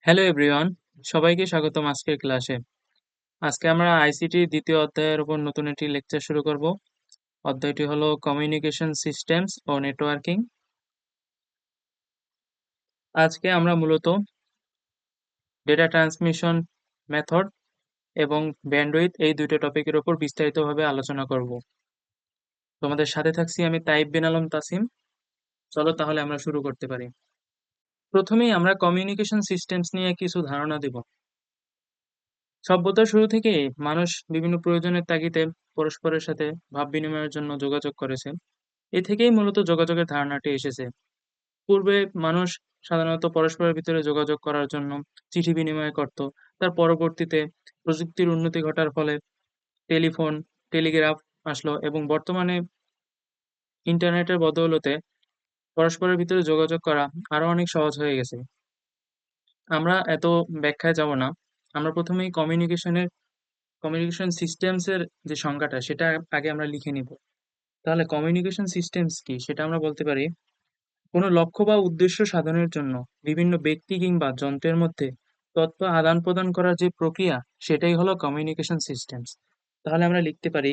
Hello everyone, সবাইকে স্বাগতম আজকের ক্লাসে। আজকে আমরা আইসিটি দ্বিতীয় অধ্যায়ের উপর নতুন একটি লেকচার শুরু করব। অধ্যায়টি হলো কমিউনিকেশন সিস্টেমস ও নেটওয়ার্কিং। আজকে আমরা মূলত ডেটা ট্রান্সমিশন মেথড এবং ব্যান্ডউইথ এই দুটো টপিকের উপর বিস্তারিতভাবে আলোচনা করব। তোমাদের সাথে থাকছি আমি তাইব বিন আলম তাসিম। চলো তাহলে আমরা শুরু করতে পারি। প্রথমেই আমরা কমিউনিকেশন সিস্টেমস নিয়ে কিছু ধারণা দিব। সভ্যতার শুরু থেকেই মানুষ বিভিন্ন প্রয়োজনের তাগিদে পরস্পরের সাথে ভাব বিনিময়ের জন্য যোগাযোগ করেছে। এ থেকেই মূলত যোগাযোগের ধারণাটি এসেছে। পূর্বে মানুষ সাধারণত পরস্পরের ভিতরে যোগাযোগ করার জন্য চিঠি বিনিময় করত। তার পরবর্তীতে প্রযুক্তির উন্নতি ঘটার ফলে টেলিফোন, টেলিগ্রাফ আসলো এবং বর্তমানে ইন্টারনেটের বদৌলতে পরস্পরের ভিতরে যোগাযোগ করা আরো অনেক সহজ হয়ে গেছে। আমরা এত ব্যাখ্যায় যাব না। আমরা প্রথমেই কমিউনিকেশন সিস্টেমস এর যে সংজ্ঞাটা সেটা আগে আমরা লিখে নিব। তাহলে কমিউনিকেশন সিস্টেমস কি সেটা আমরা বলতে পারি কোনো লক্ষ্য বা উদ্দেশ্য সাধনের জন্য বিভিন্ন ব্যক্তি কিংবা যন্ত্রের মধ্যে তথ্য আদান প্রদান করার যে প্রক্রিয়া সেটাই হলো কমিউনিকেশন সিস্টেমস। তাহলে আমরা লিখতে পারি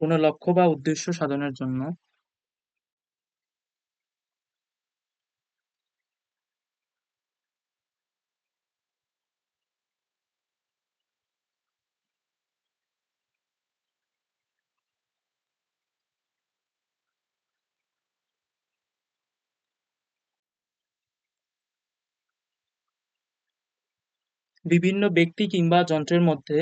কোনো লক্ষ্য বা উদ্দেশ্য সাধনের জন্য বিভিন্ন ব্যক্তি কিংবা যন্ত্রের মধ্যে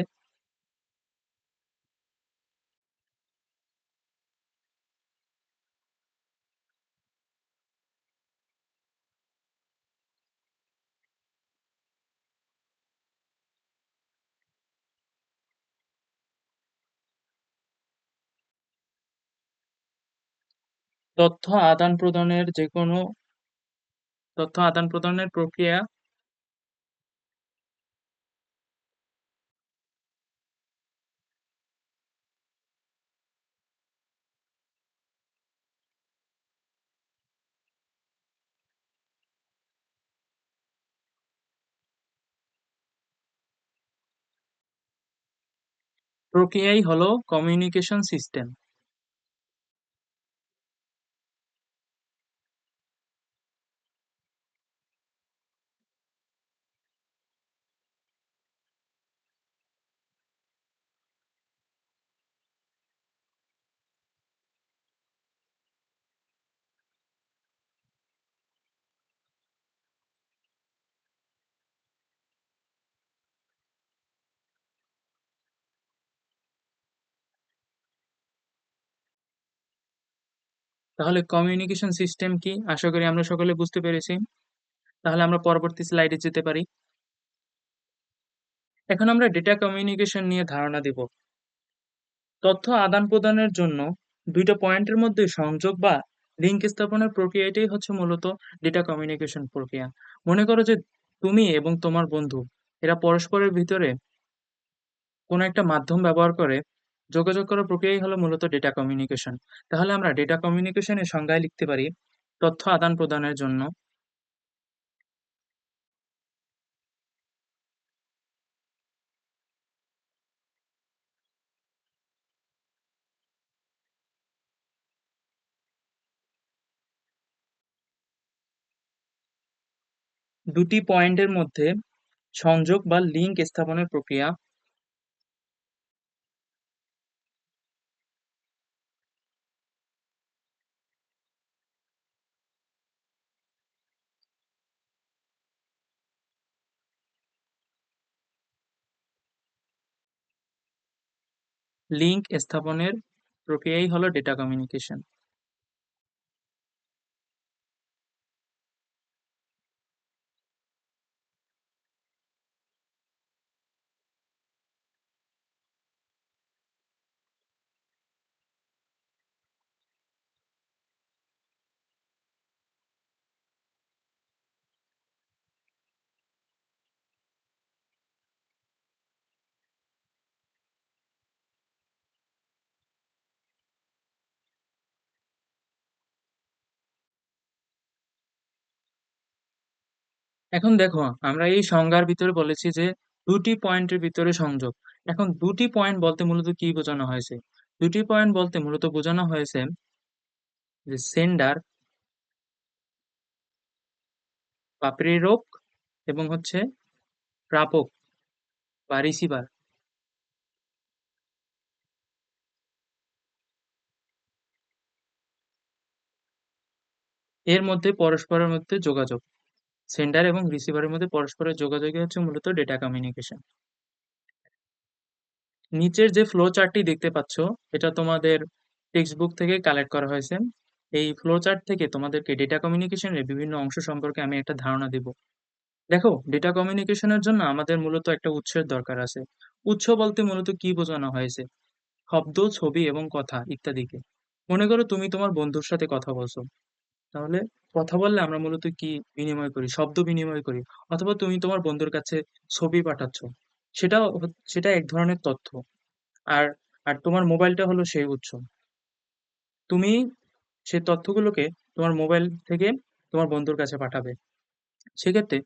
তথ্য আদান প্রদানের যে কোনো তথ্য আদান প্রদানের প্রক্রিয়াই হলো কমিউনিকেশন সিস্টেম। তাহলে কমিউনিকেশন সিস্টেম কি আশা করি আমরা সকলে বুঝতে পেরেছি। তাহলে আমরা পরবর্তী স্লাইডে যেতে পারি। এখন আমরা ডেটা কমিউনিকেশন নিয়ে ধারণা দিব। তথ্য আদান-প্রদানের জন্য দুইটা পয়েন্টের মধ্যে সংযোগ বা লিঙ্ক স্থাপনের প্রক্রিয়াটাই হচ্ছে মূলত ডেটা কমিউনিকেশন প্রক্রিয়া। মনে করো যে তুমি এবং তোমার বন্ধু এরা পরস্পরের ভিতরে কোনো একটা মাধ্যম ব্যবহার করে যোগাযোগ করার প্রক্রিয়াই হলো মূলত ডেটা কমিউনিকেশন। তাহলে আমরা ডেটা কমিউনিকেশনের সংজ্ঞায় লিখতে পারি তথ্য আদান-প্রদানের জন্য দুটি পয়েন্টের মধ্যে সংযোগ বা লিঙ্ক স্থাপনের প্রক্রিয়া। লিঙ্ক স্থাপনের প্রক্রিয়াই হলো ডেটা কমিউনিকেশন। এখন দেখো, আমরা এই সংজ্ঞার ভিতরে বলেছি যে দুটি পয়েন্টের ভিতরে সংযোগ। এখন দুটি পয়েন্ট বলতে মূলত কি বোঝানো হয়েছে? দুটি পয়েন্ট বলতে মূলত বোঝানো হয়েছে যে সেন্ডার বা প্রেরক এবং হচ্ছে প্রাপক বা রিসিভার, এর মধ্যে পরস্পরের মধ্যে যোগাযোগ। সেন্ডার এবং রিসিভারের মধ্যে পরস্পরের যোগাযোগই হচ্ছে মূলত ডেটা কমিউনিকেশন। নিচের যে ফ্লো চার্টটি দেখতে পাচ্ছ, এটা তোমাদের টেক্সট বুক থেকে কালেক্ট করা হয়েছে। এই ফ্লো চার্ট থেকে তোমাদেরকে ডেটা কমিউনিকেশনের বিভিন্ন অংশ সম্পর্কে আমি একটা ধারণা দিব। দেখো, ডেটা কমিউনিকেশনের জন্য আমাদের মূলত একটা উৎসের দরকার আছে। উৎস বলতে মূলত কি বোঝানো হয়েছে? শব্দ, ছবি এবং কথা ইত্যাদিকে। মনে করো তুমি তোমার বন্ধুর সাথে কথা বলছো, তাহলে কথা বললে আমরা মূলত কি বিনিময় করি? শব্দ বিনিময় করি। অথবা তুমি তোমার বন্ধুর কাছে ছবি পাঠাচ্ছ, সেটা এক ধরনের তথ্য। আর আর তোমার মোবাইলটা হলো সেই উৎস। তুমি সেই তথ্যগুলোকে তোমার মোবাইল থেকে তোমার বন্ধুর কাছে পাঠাবে। সেক্ষেত্রে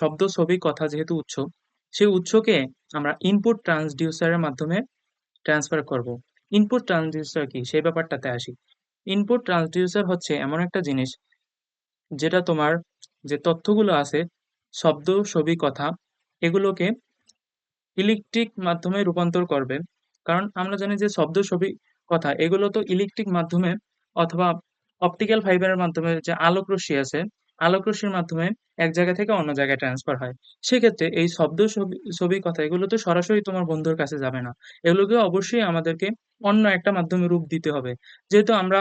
শব্দ, ছবি, কথা যেহেতু উৎস, সেই উৎসকে আমরা ইনপুট ট্রান্সডিউসারের মাধ্যমে ট্রান্সফার করব। ইনপুট ট্রান্সডিউসার কি, সেই ব্যাপারটাতে আসি। ইনপুট ট্রান্সডিউসার হচ্ছে এমন একটা জিনিস যেটা তোমার যে তথ্যগুলো আছে, শব্দ, ছবি, কথা, এগুলোকে ইলেকট্রিক মাধ্যমে রূপান্তর করবে। কারণ আমরা জানি যে শব্দ, ছবি, কথা এগুলো তো ইলেকট্রিক মাধ্যমে অথবা অপটিক্যাল ফাইবারের মাধ্যমে, যে আলোক রশ্মি আছে, আলোক রশ্মির মাধ্যমে এক জায়গা থেকে অন্য জায়গায় ট্রান্সফার হয়। সেক্ষেত্রে এই শব্দ, ছবি, কথা এগুলো তো সরাসরি তোমার বন্ধুর কাছে যাবে না। এগুলোকে অবশ্যই আমাদেরকে অন্য একটা মাধ্যমে রূপ দিতে হবে। যেহেতু আমরা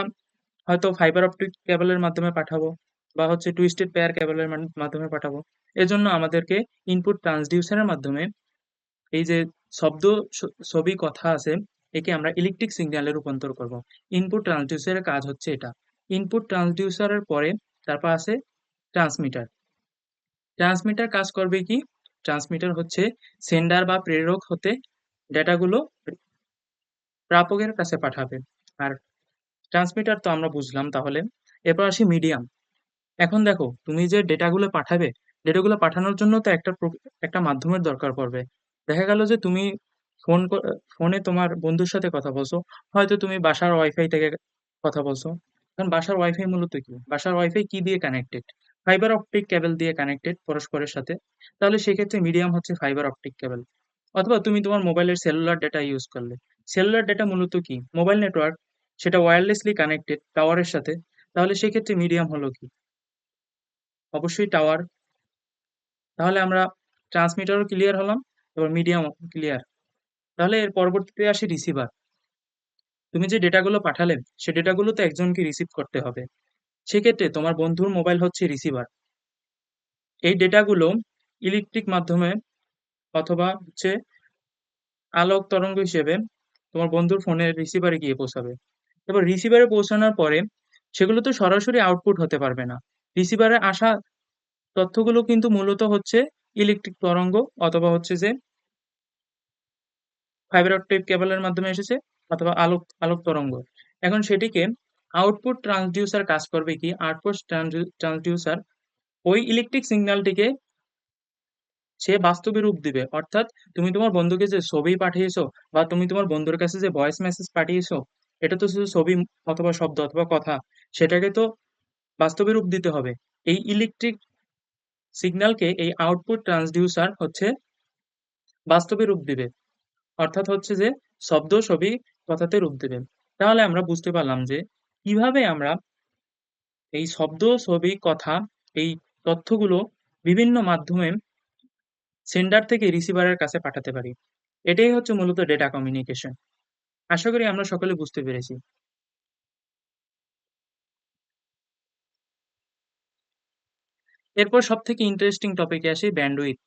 হয়তো ফাইবার অপটিক কেবলের মাধ্যমে পাঠাবো, বা হচ্ছে টুইস্টেড পেয়ার কেবলের মাধ্যমে পাঠাবো, এজন্য আমাদেরকে ইনপুট ট্রান্সডিউসারের মাধ্যমে এই যে শব্দ, ছবি, কথা আছে, একে আমরা ইলেকট্রিক সিগন্যালে রূপান্তর করব। ইনপুট ট্রান্সডিউসারের কাজ হচ্ছে এটা। ইনপুট ট্রান্সডিউসারের পরে তারপর আছে ট্রান্সমিটার। ট্রান্সমিটার কাজ করবে কি? ট্রান্সমিটার হচ্ছে সেন্ডার বা প্রেরক হতে ডেটাগুলো প্রাপকের কাছে পাঠাবে। আর ট্রান্সমিটার তো আমরা বুঝলাম। তাহলে এরপর আসি মিডিয়াম। এখন দেখো, তুমি যে ডেটাগুলো পাঠাবে, ডেটাগুলো পাঠানোর জন্য তো একটা মাধ্যমের দরকার পড়বে। দেখা গেল যে তুমি ফোনে তোমার বন্ধুর সাথে কথা বলছো, হয়তো তুমি বাসার ওয়াইফাই থেকে কথা বলছো। কারণ বাসার ওয়াইফাই মূলত কি, বাসার ওয়াইফাই কি দিয়ে কানেক্টেড? ফাইবার অপটিক কেবল দিয়ে কানেক্টেড পরস্পরের সাথে। তাহলে সেক্ষেত্রে মিডিয়াম হচ্ছে ফাইবার অপটিক কেবল। অথবা তুমি তোমার মোবাইলের সেলুলার ডেটা ইউজ করলে, সেলুলার ডেটা মূলত কি, মোবাইল নেটওয়ার্ক, সেটা ওয়্যারলেসলি কানেক্টেড টাওয়ারের সাথে। তাহলে সেক্ষেত্রে মিডিয়াম হলো কি, অবশ্যই টাওয়ার। তাহলে আমরা ট্রান্সমিটারও ক্লিয়ার হলাম, এবার মিডিয়াম ক্লিয়ার। তাহলে এর পরবর্তীতে আসি রিসিভার। তুমি যে ডেটাগুলো পাঠালে, সে ডেটাগুলো তো একজনকে রিসিভ করতে হবে। সেক্ষেত্রে তোমার বন্ধুর মোবাইল হচ্ছে রিসিভার। এই ডেটাগুলো ইলেকট্রিক মাধ্যমে অথবা হচ্ছে আলোক তরঙ্গ হিসেবে তোমার বন্ধুর ফোনের রিসিভারে গিয়ে পৌঁছাবে। এবার রিসিভারে পৌঁছানোর পরে সেগুলো তো সরাসরি আউটপুট হতে পারবে না। রিসিভারে আসা তথ্যগুলো কিন্তু মূলত হচ্ছে ইলেকট্রিক তরঙ্গ, অথবা হচ্ছে যে ফাইবার অপটিক কেবলের মাধ্যমে এসেছে, অথবা আলোক আলোক তরঙ্গ। এখন সেটিকে আউটপুট ট্রান্সডিউসার কাজ করবে কি, আউটপুট ট্রান্সডিউসার ওই ইলেকট্রিক সিগন্যালটিকে সে বাস্তবে রূপ দিবে। অর্থাৎ তুমি তোমার বন্ধুকে যে ছবি পাঠিয়েছো, বা তুমি তোমার বন্ধুর কাছে যে ভয়েস মেসেজ পাঠিয়েছো, এটা তো শুধু ছবি অথবা শব্দ অথবা কথা, সেটাকে তো বাস্তবে রূপ দিতে হবে। এই ইলেকট্রিক সিগন্যালকে এই আউটপুট ট্রান্সডিউসার হচ্ছে বাস্তবে রূপ দিবে। অর্থাৎ হচ্ছে যে শব্দ, ছবি, কথাতে রূপ দেবে। তাহলে আমরা বুঝতে পারলাম যে কিভাবে আমরা এই শব্দ, ছবি, কথা, এই তথ্যগুলো বিভিন্ন মাধ্যমে সেন্ডার থেকে রিসিভারের কাছে পাঠাতে পারি। এটাই হচ্ছে মূলত ডেটা কমিউনিকেশন। আশা করি আমরা সকলে বুঝতে পেরেছি। এরপর সব থেকে ইন্টারেস্টিং টপিকে আসি, ব্যান্ডউইথ।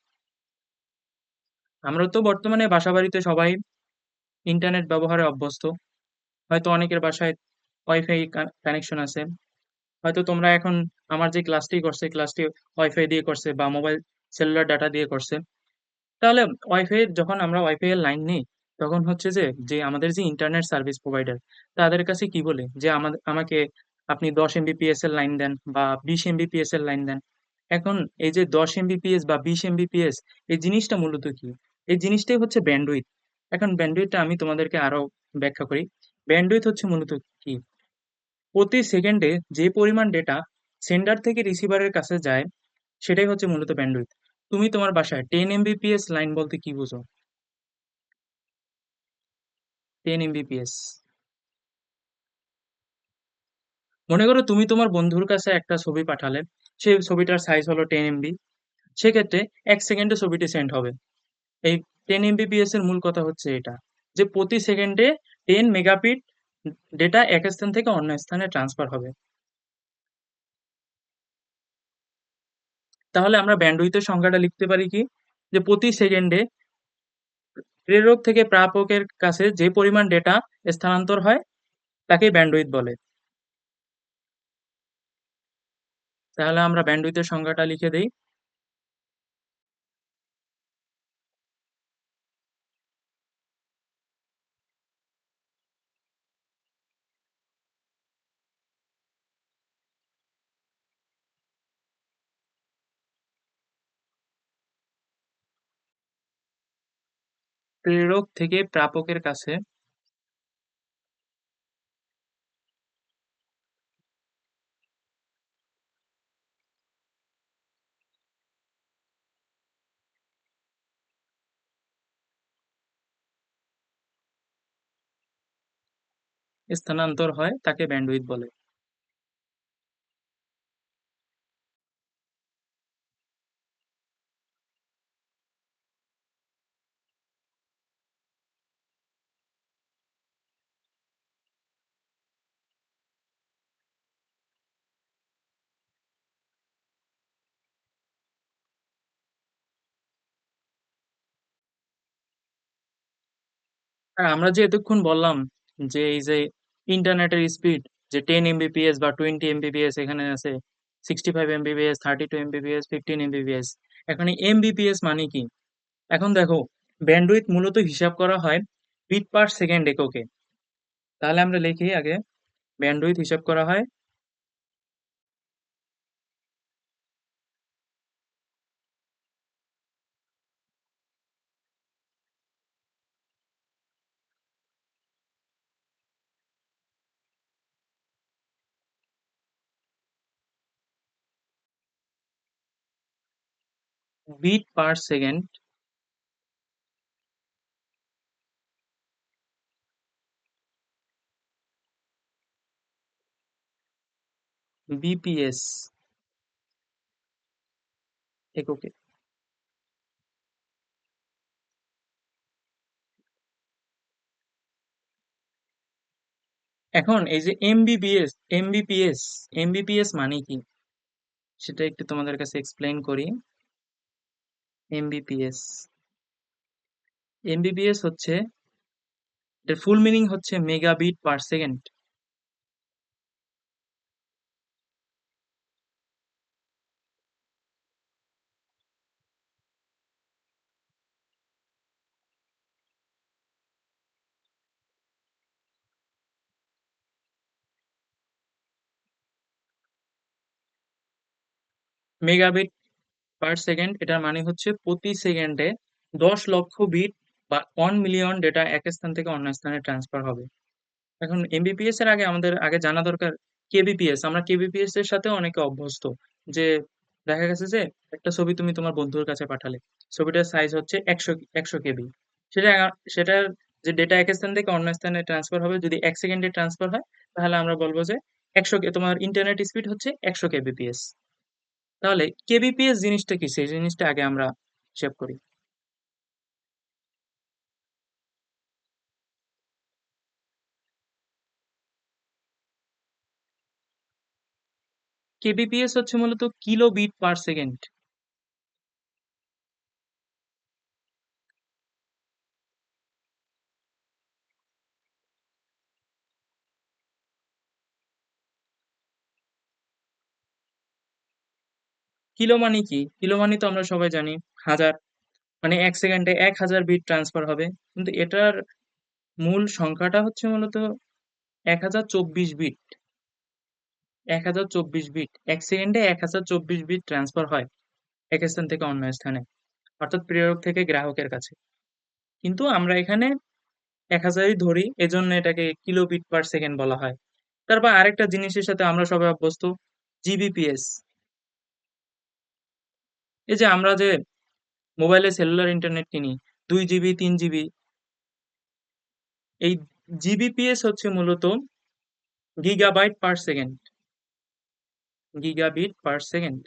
আমরা তো বর্তমানে বাসাবাড়িতে সবাই ইন্টারনেট ব্যবহারে অভ্যস্ত। হয়তো অনেকের বাসায় ওয়াইফাই কানেকশন আছে। হয়তো তোমরা এখন আমার যে ক্লাসটি করছে, ক্লাসটি ওয়াইফাই দিয়ে করছে বা মোবাইল সেলুলার ডাটা দিয়ে করছে। তাহলে ওয়াইফাই, যখন আমরা ওয়াইফাই এর লাইন নিই, তখন হচ্ছে যে যে আমাদের যে ইন্টারনেট সার্ভিস প্রোভাইডার, তাদের কাছে কি বলে যে আমাকে আপনি 10 এমবিপিএস এর লাইন দেন বা 20 এমবিপিএস এর লাইন দেন। এখন এই যে 10 এমবিপিএস বা 20 এমবিপিএস, এই জিনিসটা মূলত কি? এই জিনিসটাই হচ্ছে ব্যান্ডউইথ। এখন ব্যান্ডউইথটা আমি তোমাদেরকে আরো ব্যাখ্যা করি। ব্যান্ডউইথ হচ্ছে মূলত কি? প্রতি সেকেন্ডে যে পরিমাণ ডেটা সেন্ডার থেকে রিসিভারের কাছে যায়, সেটাই হচ্ছে মূলত ব্যান্ডউইথ। তুমি তোমার বাসায় 10 এমবিপিএস লাইন বলতে কি বুঝো? 10 এমবিপিএস, মনে করো তুমি তোমার বন্ধুর কাছে একটা ছবি পাঠালে, সেই ছবিটার সাইজ হলো 10 এমবি। সেক্ষেত্রে 1 সেকেন্ডে ছবিটি সেন্ড হবে। এই 10 এমবিপিএস এর মূল কথা হচ্ছে এটা, যে প্রতি সেকেন্ডে 10 মেগাবিট ডেটা এক স্থান থেকে অন্য স্থানে ট্রান্সফার হবে। তাহলে আমরা ব্যান্ডউইথের সংখ্যাটা লিখতে পারি কি, যে প্রতি সেকেন্ডে প্রেরক থেকে প্রাপকের কাছে যে পরিমাণ ডেটা স্থানান্তর হয় তাকে ব্যান্ডউইথ বলে। তাহলে আমরা ব্যান্ডউইথের সংখ্যাটা লিখে দেই। প্রেরক থেকে প্রাপকের কাছে স্থানান্তর হয় তাকে ব্যান্ডউইথ বলে। আর আমরা যে এতক্ষণ বললাম যে এই যে ইন্টারনেটের স্পিড, যে 10 এমবিপিএস বা 20 এমবিপিএস এখানে আছে, 65 এমবিপিএস, 32 এমবিপিএস, 15 এমবিপিএস, এখন এমবিপিএস মানে কি? এখন দেখো, ব্যান্ডউইথ মূলত হিসাব করা হয় বিট পার সেকেন্ড এককে। তাহলে আমরা লিখি আগে, ব্যান্ডউইথ হিসাব করা হয় বিট পার সেকেন্ড, বিপিএস এককে। এখন এই যে এমবিপিএস, এমবিপিএস, এমবিপিএস মানে কি সেটা একটু তোমাদের কাছে এক্সপ্লেইন করি। এমবিপিএস, এমবিপিএস হচ্ছে, এর ফুল মিনিং হচ্ছে megabit per second. Megabit per second, এটার মানে হচ্ছে প্রতি সেকেন্ডে 10 লক্ষ বিট বা 1 মিলিয়ন ডেটা এক স্থান থেকে অন্য স্থানে ট্রান্সফার হবে। এখন এমবিপিএস এর আগে আমাদের আগে জানা দরকার কেবিপিএস। আমরা কেবিপিএস এর সাথে অনেকে অভ্যস্ত, যে দেখা গেছে যে একটা ছবি তুমি তোমার বন্ধুর কাছে পাঠালে, ছবিটার সাইজ হচ্ছে 100 100 কেবি। সেটা সেটার যে ডেটা এক স্থান থেকে অন্য স্থানে ট্রান্সফার হবে, যদি 1 সেকেন্ডে ট্রান্সফার হয়, তাহলে আমরা বলবো যে তোমার ইন্টারনেট স্পিড হচ্ছে 100 কেবিপিএস। তাহলে কেবিপিএস জিনিসটা কি, সেই জিনিসটা আগে আমরা হিসাব করি। কেবিপিএস হচ্ছে মূলত kilo bit per second. Kilo মানে কি? কিলো মানে তো আমরা সবাই জানি হাজার, মানে 1 সেকেন্ডে 1000 বিট ট্রান্সফার হবে। কিন্তু এটার মূল সংখ্যাটা হচ্ছে মূলত 1024 বিট। 1024 বিট, এক সেকেন্ডে 1024 বিট ট্রান্সফার হয় এক স্থান থেকে অন্য স্থানে, অর্থাৎ প্রেরক থেকে গ্রাহকের কাছে। কিন্তু আমরা এখানে 1000ই ধরি, এজন্য এটাকে কিলোবিট পার সেকেন্ড বলা হয়। তারপর আরেকটা জিনিসের সাথে আমরা সবাই অভ্যস্ত, জিবিপিএস। এই যে আমরা যে মোবাইলে সেলুলার ইন্টারনেট কিনি, 2 জিবি 3 জিবি, এই জিবিপিএস হচ্ছে মূলত gigabyte per second, gigabit per second.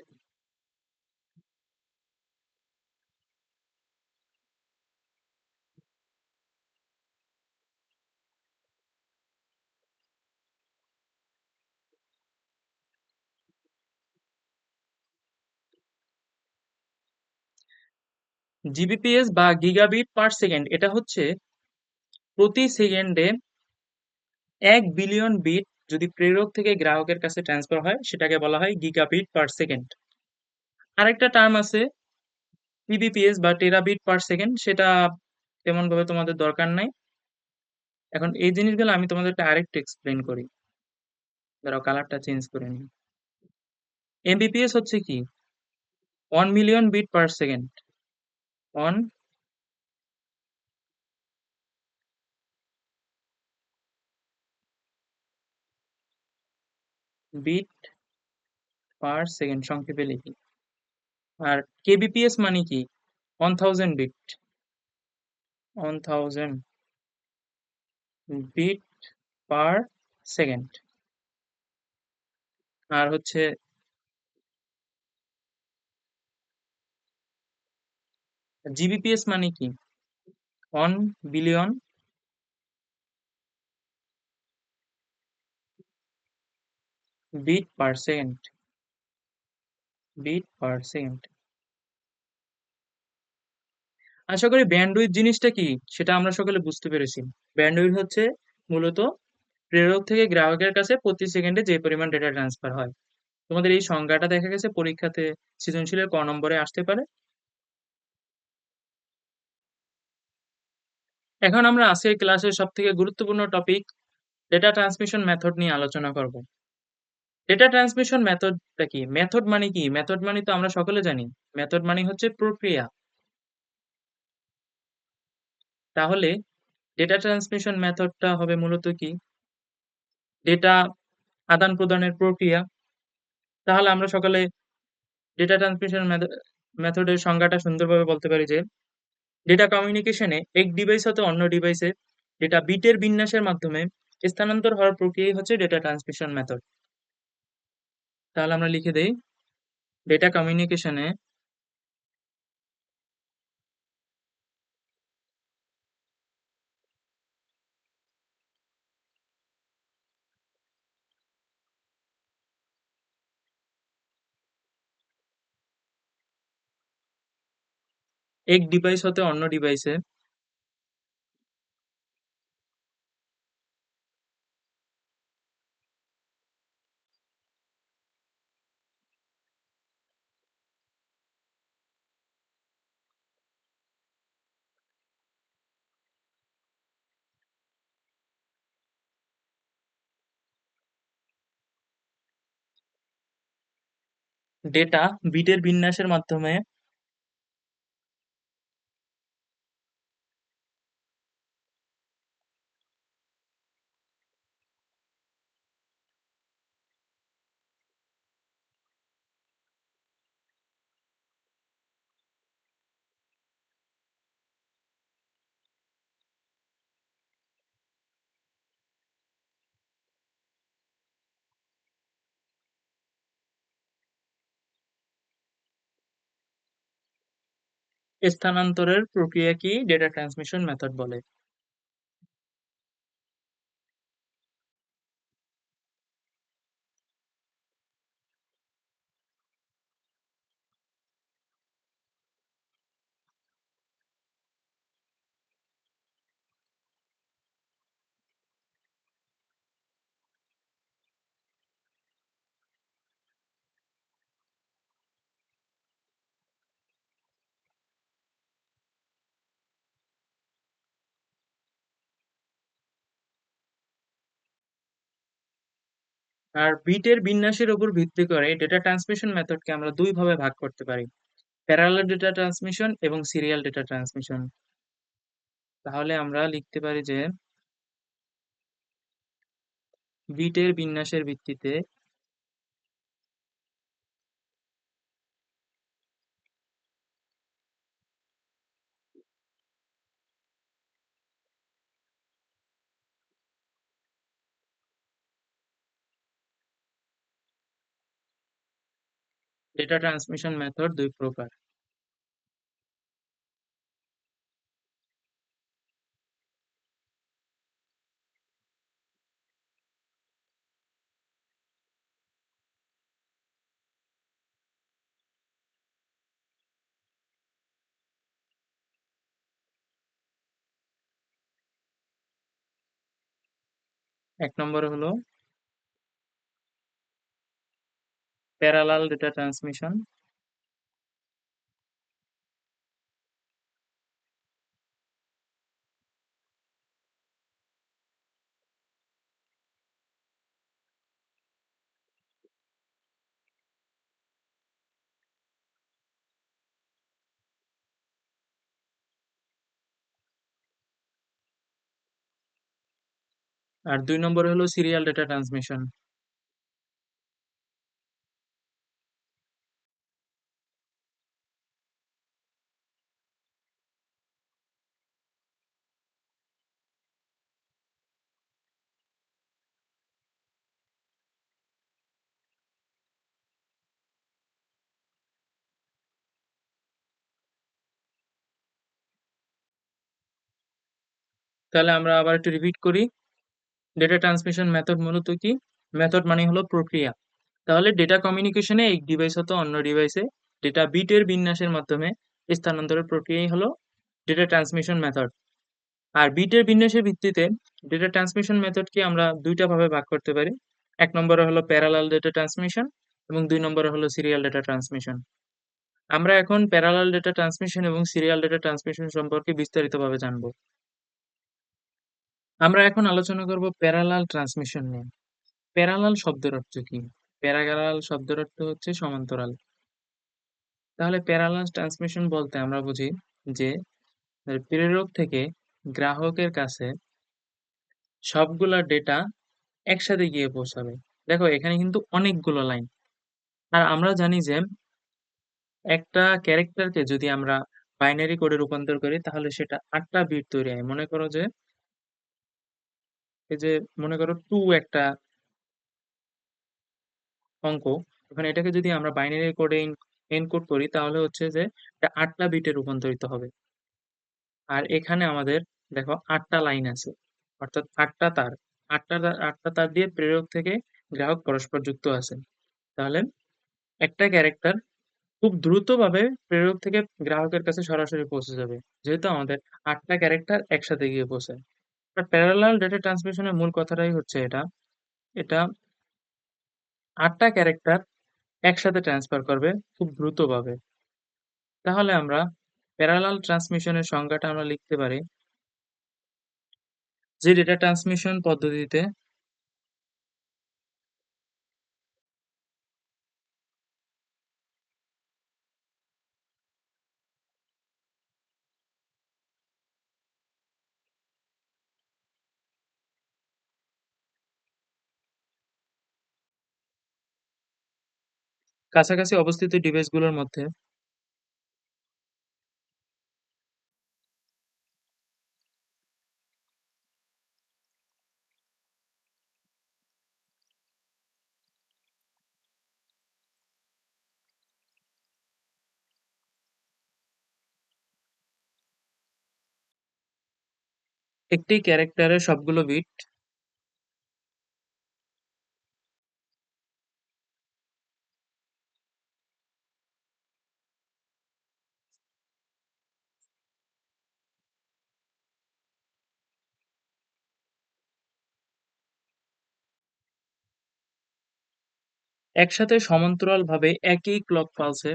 Gbps বা গিগাবিট পার সেকেন্ড এটা হচ্ছে প্রতি সেকেন্ডে 1 বিলিয়ন বিট যদি প্রেরক থেকে গ্রাহকের কাছে ট্রান্সফার হয় সেটাকে বলা হয় গিগাবিট পার সেকেন্ড। আরেকটা টার্ম আছে টিবিপিএস বা টেরাবিট পার সেকেন্ড, সেটা তেমন ভাবে তোমাদের দরকার নাই। এখন এই জিনিসগুলো আমি তোমাদেরকে আরেকটু এক্সপ্লেন করি। দাঁড়াও কালারটা চেঞ্জ করে নিই। এমবিপিএস হচ্ছে কি, 1 million bit per second, 1 bit per second সংক্ষেপে লিখি। আর কেবিপিএস মানে কি, 1000 বিট, 1000 বিট পার সেকেন্ড। আর হচ্ছে জিবিপিএস মানে কি, 1 বিলিয়ন বিট পার সেকেন্ড। আশা করি ব্যান্ডউইথ জিনিসটা কি সেটা আমরা সকলে বুঝতে পেরেছি। ব্যান্ডউইথ হচ্ছে মূলত প্রেরক থেকে গ্রাহকের কাছে প্রতি সেকেন্ডে যে পরিমাণ ডেটা ট্রান্সফার হয়। তোমাদের এই সংজ্ঞাটা দেখা গেছে পরীক্ষাতে সৃজনশীলের ক নম্বরে আসতে পারে। এখন আমরা আজকের ক্লাসের সব থেকে গুরুত্বপূর্ণ টপিক ডেটা ট্রান্সমিশন মেথড নিয়ে আলোচনা করব। ডেটা ট্রান্সমিশন মেথডটা কি, মেথড মানে কি, মেথড মানে তো আমরা সকলে জানি, মেথড মানে হচ্ছে প্রক্রিয়া। তাহলে ডেটা ট্রান্সমিশন মেথডটা হবে মূলত কি, ডেটা আদান প্রদানের প্রক্রিয়া। তাহলে আমরা সকলে ডেটা ট্রান্সমিশন মেথডের সংজ্ঞাটা সুন্দরভাবে বলতে পারি যে ডেটা কমিউনিকেশনে এক ডিভাইস হতে অন্য ডিভাইসে ডেটা বিটের বিন্যাসের মাধ্যমে স্থানান্তর হওয়ার প্রক্রিয়াই হচ্ছে ডেটা ট্রান্সমিশন মেথড। তাহলে আমরা লিখে দেই, ডেটা কমিউনিকেশনে এক ডিভাইস হতে অন্য ডিভাইসে ডেটা বিটের বিন্যাসের মাধ্যমে স্থানান্তরের প্রক্রিয়াকেই ডেটা ট্রান্সমিশন মেথড বলে। আর বিটের বিন্যাসের উপর ভিত্তি করে ডেটা ট্রান্সমিশন মেথডকে আমরা দুই ভাবে ভাগ করতে পারি: প্যারালাল ডেটা ট্রান্সমিশন এবং সিরিয়াল ডেটা ট্রান্সমিশন। তাহলে আমরা লিখতে পারি যে বিটের বিন্যাসের ভিত্তিতে ডেটা ট্রান্সমিশন মেথড দুই প্রকার। 1 নম্বরে হলো প্যারালাল ডেটা ট্রান্সমিশন, আর 2 নম্বরে হলো সিরিয়াল ডেটা ট্রান্সমিশন। তাহলে আমরা আবার একটু রিপিট করি, ডেটা ট্রান্সমিশন মেথড মূলত কি? মেথড মানে হলো প্রক্রিয়া। তাহলে ডেটা কমিউনিকেশনে এক ডিভাইস হতো অন্য ডিভাইসে ডেটা বিটের বিন্যাসের মাধ্যমে স্থানান্তরের প্রক্রিয়াই হলো ডেটা ট্রান্সমিশন মেথড। আর বিটের বিন্যাসের ভিত্তিতে ডেটা ট্রান্সমিশন মেথডকে আমরা দুইটা ভাবে ভাগ করতে পারি: 1 নম্বরে হলো প্যারালাল ডেটা ট্রান্সমিশন এবং 2 নম্বরে হলো সিরিয়াল ডেটা ট্রান্সমিশন। আমরা এখন প্যারালাল ডেটা ট্রান্সমিশন এবং সিরিয়াল ডেটা ট্রান্সমিশন সম্পর্কে বিস্তারিতভাবে জানবো। আমরা এখন আলোচনা করব প্যারালাল ট্রান্সমিশন নিয়ে। প্যারালাল শব্দের অর্থ কি? প্যারালাল শব্দের অর্থ হচ্ছে সমান্তরাল। তাহলে প্যারালাল ট্রান্সমিশন বলতে আমরা বুঝি যে প্রেরক থেকে গ্রাহকের কাছে সবগুলা ডেটা একসাথে গিয়ে পৌঁছাবে। দেখো এখানে কিন্তু অনেকগুলো লাইন। আর আমরা জানি যে একটা ক্যারেক্টারকে যদি আমরা বাইনারি কোডে রূপান্তর করি তাহলে সেটা 8টা বিট তৈরি হয়। মনে করো যে এই যে মনে করো 2 একটা অঙ্ক, ওখানে এটাকে যদি আমরা বাইনারি কোডে এনকোড করি তাহলে হচ্ছে যে এটা 8টা বিটে রূপান্তরিত হবে। আর এখানে আমাদের দেখো 8টা লাইন আছে, অর্থাৎ 8টা তার। 8টা তার দিয়ে প্রেরক থেকে গ্রাহক পরস্পর যুক্ত আছে। তাহলে একটা ক্যারেক্টার খুব দ্রুতভাবে প্রেরক থেকে গ্রাহকের কাছে সরাসরি পৌঁছে যাবে, যেহেতু আমাদের 8টা ক্যারেক্টার একসাথে গিয়ে পৌঁছায়। আর প্যারালাল ডেটা ট্রান্সমিশনের মূল কথাটাই হচ্ছে এটা এটা 8টা ক্যারেক্টার একসাথে ট্রান্সফার করবে খুব দ্রুতভাবে। তাহলে আমরা প্যারালাল ট্রান্সমিশনের সংজ্ঞাটা আমরা লিখতে পারি যে ডেটা ট্রান্সমিশন পদ্ধতিতে কাছাকাছি অবস্থিত ডিভাইসগুলোর মধ্যে একটি ক্যারেক্টারের সবগুলো বিট একসাথে সমান্তরালভাবে একই ক্লক পালসে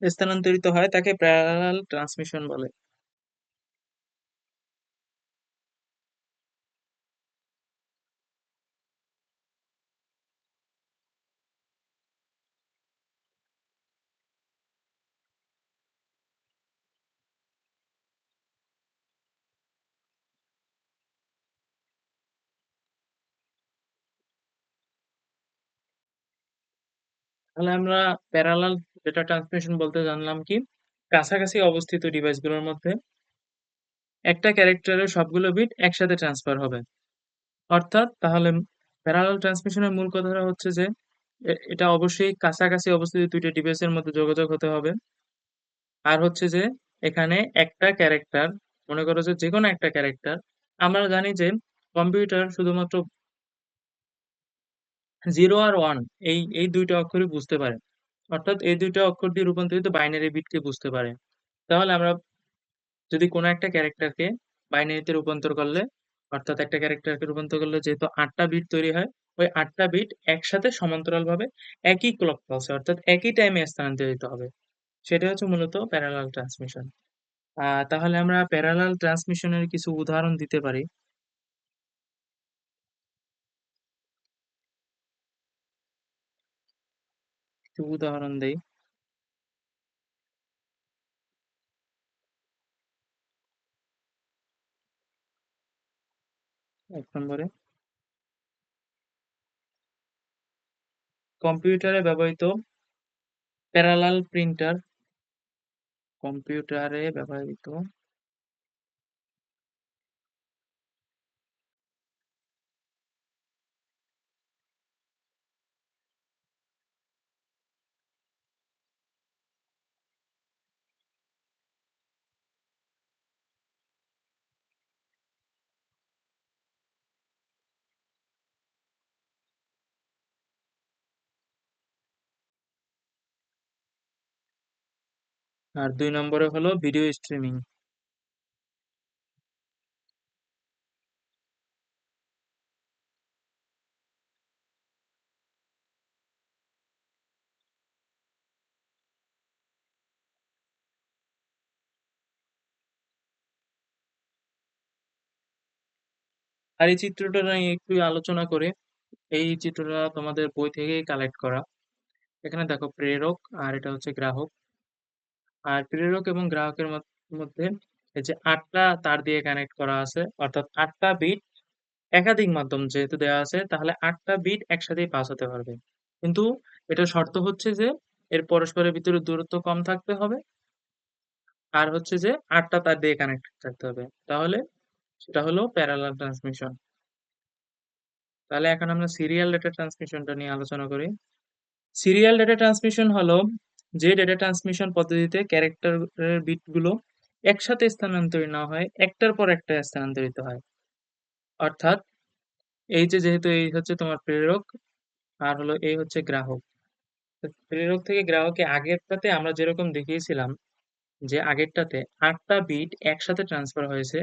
স্থানান্তরিত হয় তাকে প্যারালাল ট্রান্সমিশন বলে। তাহলে আমরা প্যারালাল ডেটা ট্রান্সমিশন বলতে জানলাম কি, কাছাকাছি অবস্থিত ডিভাইসগুলোর মধ্যে একটা ক্যারেক্টারের সবগুলো বিট একসাথে ট্রান্সফার হবে। অর্থাৎ তাহলে প্যারালাল ট্রান্সমিশনের মূল কথাটা হচ্ছে যে এটা অবশ্যই কাছাকাছি অবস্থিত দুইটা ডিভাইসের মধ্যে যোগাযোগ হতে হবে। আর হচ্ছে যে এখানে একটা ক্যারেক্টার, মনে করো যে যেকোনো একটা ক্যারেক্টার, আমরা জানি যে কম্পিউটার শুধুমাত্র 0 আর 1 এই দুইটা অক্ষরই বুঝতে পারে। অর্থাৎ এই দুইটা অক্ষর দিয়ে রূপান্তরিত বাইনারি বিটকে বুঝতে পারে। তাহলে আমরা যদি কোনো একটা ক্যারেক্টারকে বাইনারিতে রূপান্তর করলে, অর্থাৎ একটা ক্যারেক্টারকে রূপান্তর করলে যেহেতু ৮টা বিট তৈরি হয়, ওই ৮টা বিট একসাথে সমান্তরালভাবে একই ক্লক পালসে অর্থাৎ একই টাইমে স্থানান্তরিত হবে। সেটা হচ্ছে মূলত প্যারালাল ট্রান্সমিশন। তাহলে আমরা প্যারালাল ট্রান্সমিশনের কিছু উদাহরণ দিতে পারি। কিছু উদাহরণ দেই। ১ নম্বরে কম্পিউটারে ব্যবহৃত প্যারালাল প্রিন্টার, কম্পিউটারে ব্যবহৃত আর ২ নম্বরে হলো ভিডিও স্ট্রিমিং। আর এই চিত্রটা নিয়ে একটু আলোচনা করে, এই চিত্রটা তোমাদের বই থেকেই কালেক্ট করা। এখানে দেখো প্রেরক আর এটা হচ্ছে গ্রাহক। আর প্রেরক এবং গ্রাহকের মধ্যে এই যে ৮টা তার দিয়ে কানেক্ট করা আছে, অর্থাৎ ৮টা বিট একাধিক মাধ্যম যেহেতু দেওয়া আছে তাহলে ৮টা বিট একসাথেই পাস হতে পারবে। কিন্তু এটা শর্ত হচ্ছে যে এর পরস্পরের ভিতরে দূরত্ব কম থাকতে হবে, আর হচ্ছে যে ৮টা তার দিয়ে কানেক্টেড থাকতে হবে। তাহলে সেটা হলো প্যারালাল ট্রান্সমিশন। তাহলে এখন আমরা সিরিয়াল ডেটা ট্রান্সমিশনটা নিয়ে আলোচনা করি। সিরিয়াল ডেটা ট্রান্সমিশন হলো যে ডেটা ট্রান্সমিশন পদ্ধতিতে ক্যারেক্টারের বিটগুলো একসাথে স্থানান্তরিত না হয়, একটার পর একটা স্থানান্তরিত হয়। অর্থাৎ এই যে যেহেতু এই হচ্ছে তোমার প্রেরক আর হলো এই হচ্ছে গ্রাহক। তো প্রেরক থেকে গ্রাহকে আগেরটাতে আমরা যেরকম দেখিয়েছিলাম যে আগেরটাতে ৮টা বিট একসাথে ট্রান্সফার হয়েছে,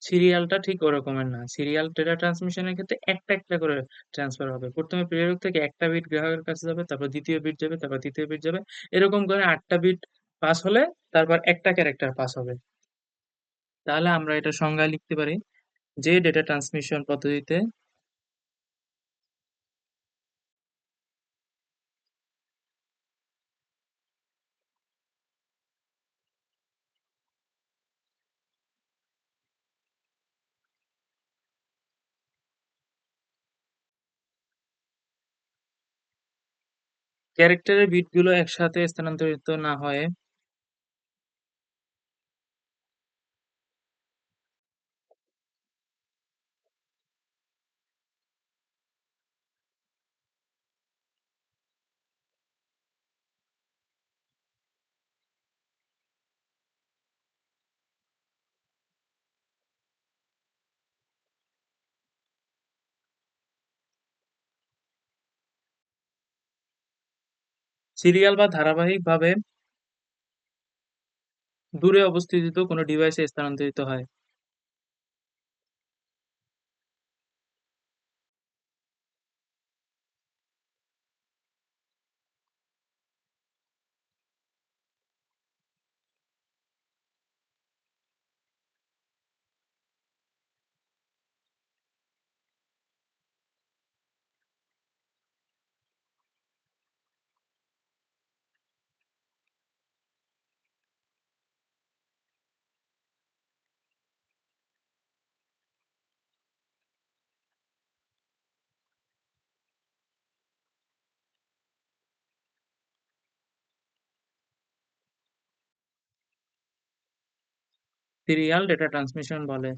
সিরিয়ালটা ঠিক ওরকমের না। সিরিয়াল ডেটা ট্রান্সমিশনের ক্ষেত্রে একটা একটা করে ট্রান্সফার হবে। প্রথমে প্রেরক থেকে একটা বিট গ্রাহকের কাছে যাবে, তারপর দ্বিতীয় বিট যাবে, তারপর তৃতীয় বিট যাবে। এরকম করে ৮টা বিট পাস হলে তারপর একটা ক্যারেক্টার পাস হবে। তাহলে আমরা এটা সংজ্ঞায় লিখতে পারি যে ডেটা ট্রান্সমিশন পদ্ধতিতে ক্যারেক্টারের বিটগুলো একসাথে স্থানান্তরিত না হয়ে সিরিয়াল বা ধারাবাহিকভাবে দূরে অবস্থিত কোনো ডিভাইসে স্থানান্তরিত হয়। সিরিয়াল ডেটা ট্রান্সমিশন বলে।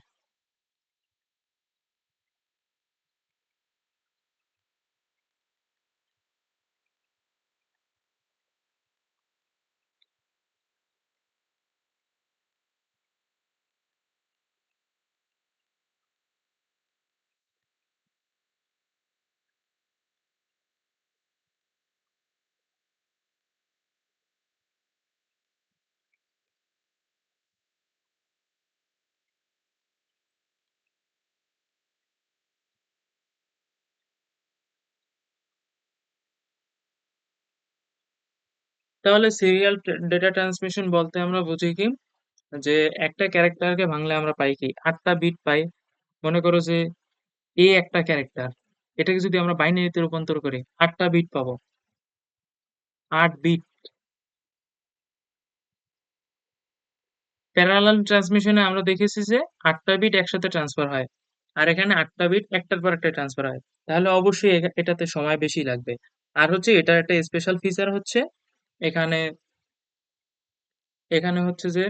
তাহলে সিরিয়াল ডেটা ট্রান্সমিশন বলতে আমরা বুঝি কি, যে একটা ক্যারেক্টারকে ভাঙলে আমরা পাই কি 8টা বিট পাই। মনে করো যে এ একটা ক্যারেক্টার, এটাকে যদি আমরা বাইনারিতে রূপান্তর করি 8টা বিট পাবো। 8 বিট। প্যারালাল ট্রান্সমিশনে আমরা দেখেছি যে 8টা বিট একসাথে ট্রান্সফার হয়, আর এখানে 8টা বিট একটার পর একটা ট্রান্সফার হয়। তাহলে অবশ্যই এটাতে সময় বেশি লাগবে। আর হচ্ছে এটার একটা স্পেশাল ফিচার হচ্ছে, এখানে এখানে হচ্ছে যে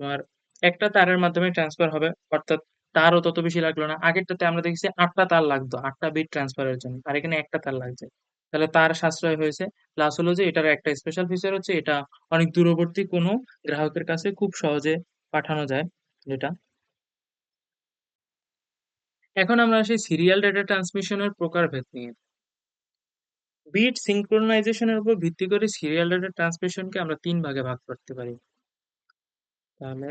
তোমার একটা তারের মাধ্যমে ট্রান্সফার হবে, অর্থাৎ তারও তত বেশি লাগলো না। আগেরটাতে আমরা দেখেছি 8টা তার লাগতো 8টা বিট ট্রান্সফারের জন্য, আর এখানে একটা তার লাগছে। তাহলে তার সাশ্রয় হয়েছে। প্লাস হলো যে এটার একটা স্পেশাল ফিচার হচ্ছে, এটা অনেক দূরবর্তী কোনো গ্রাহকের কাছে খুব সহজে পাঠানো যায় যেটা। এখন আমরা আসি সিরিয়াল ডেটা ট্রান্সমিশনের প্রকারভেদ নিয়ে। বিট সিঙ্ক্রোনাইজেশনের উপর ভিত্তি করে সিরিয়াল ডেটা ট্রান্সমিশনকে আমরা 3 ভাগে ভাগ করতে পারি। তাহলে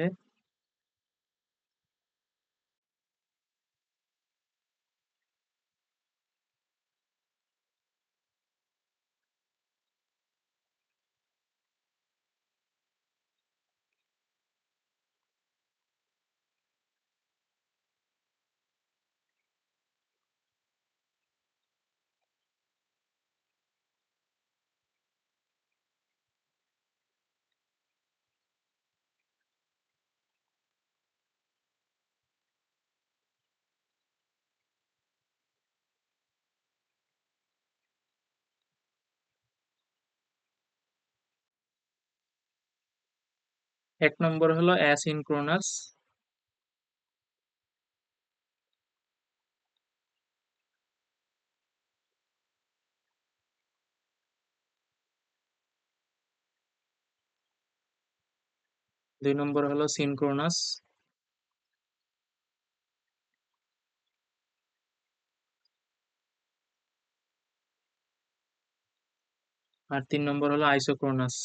1 নম্বর হলো অ্যাসিনক্রোনাস। 2 নম্বর হলো সিনক্রোনাস। আর 3 নম্বর হলো আইসোক্রোনাস।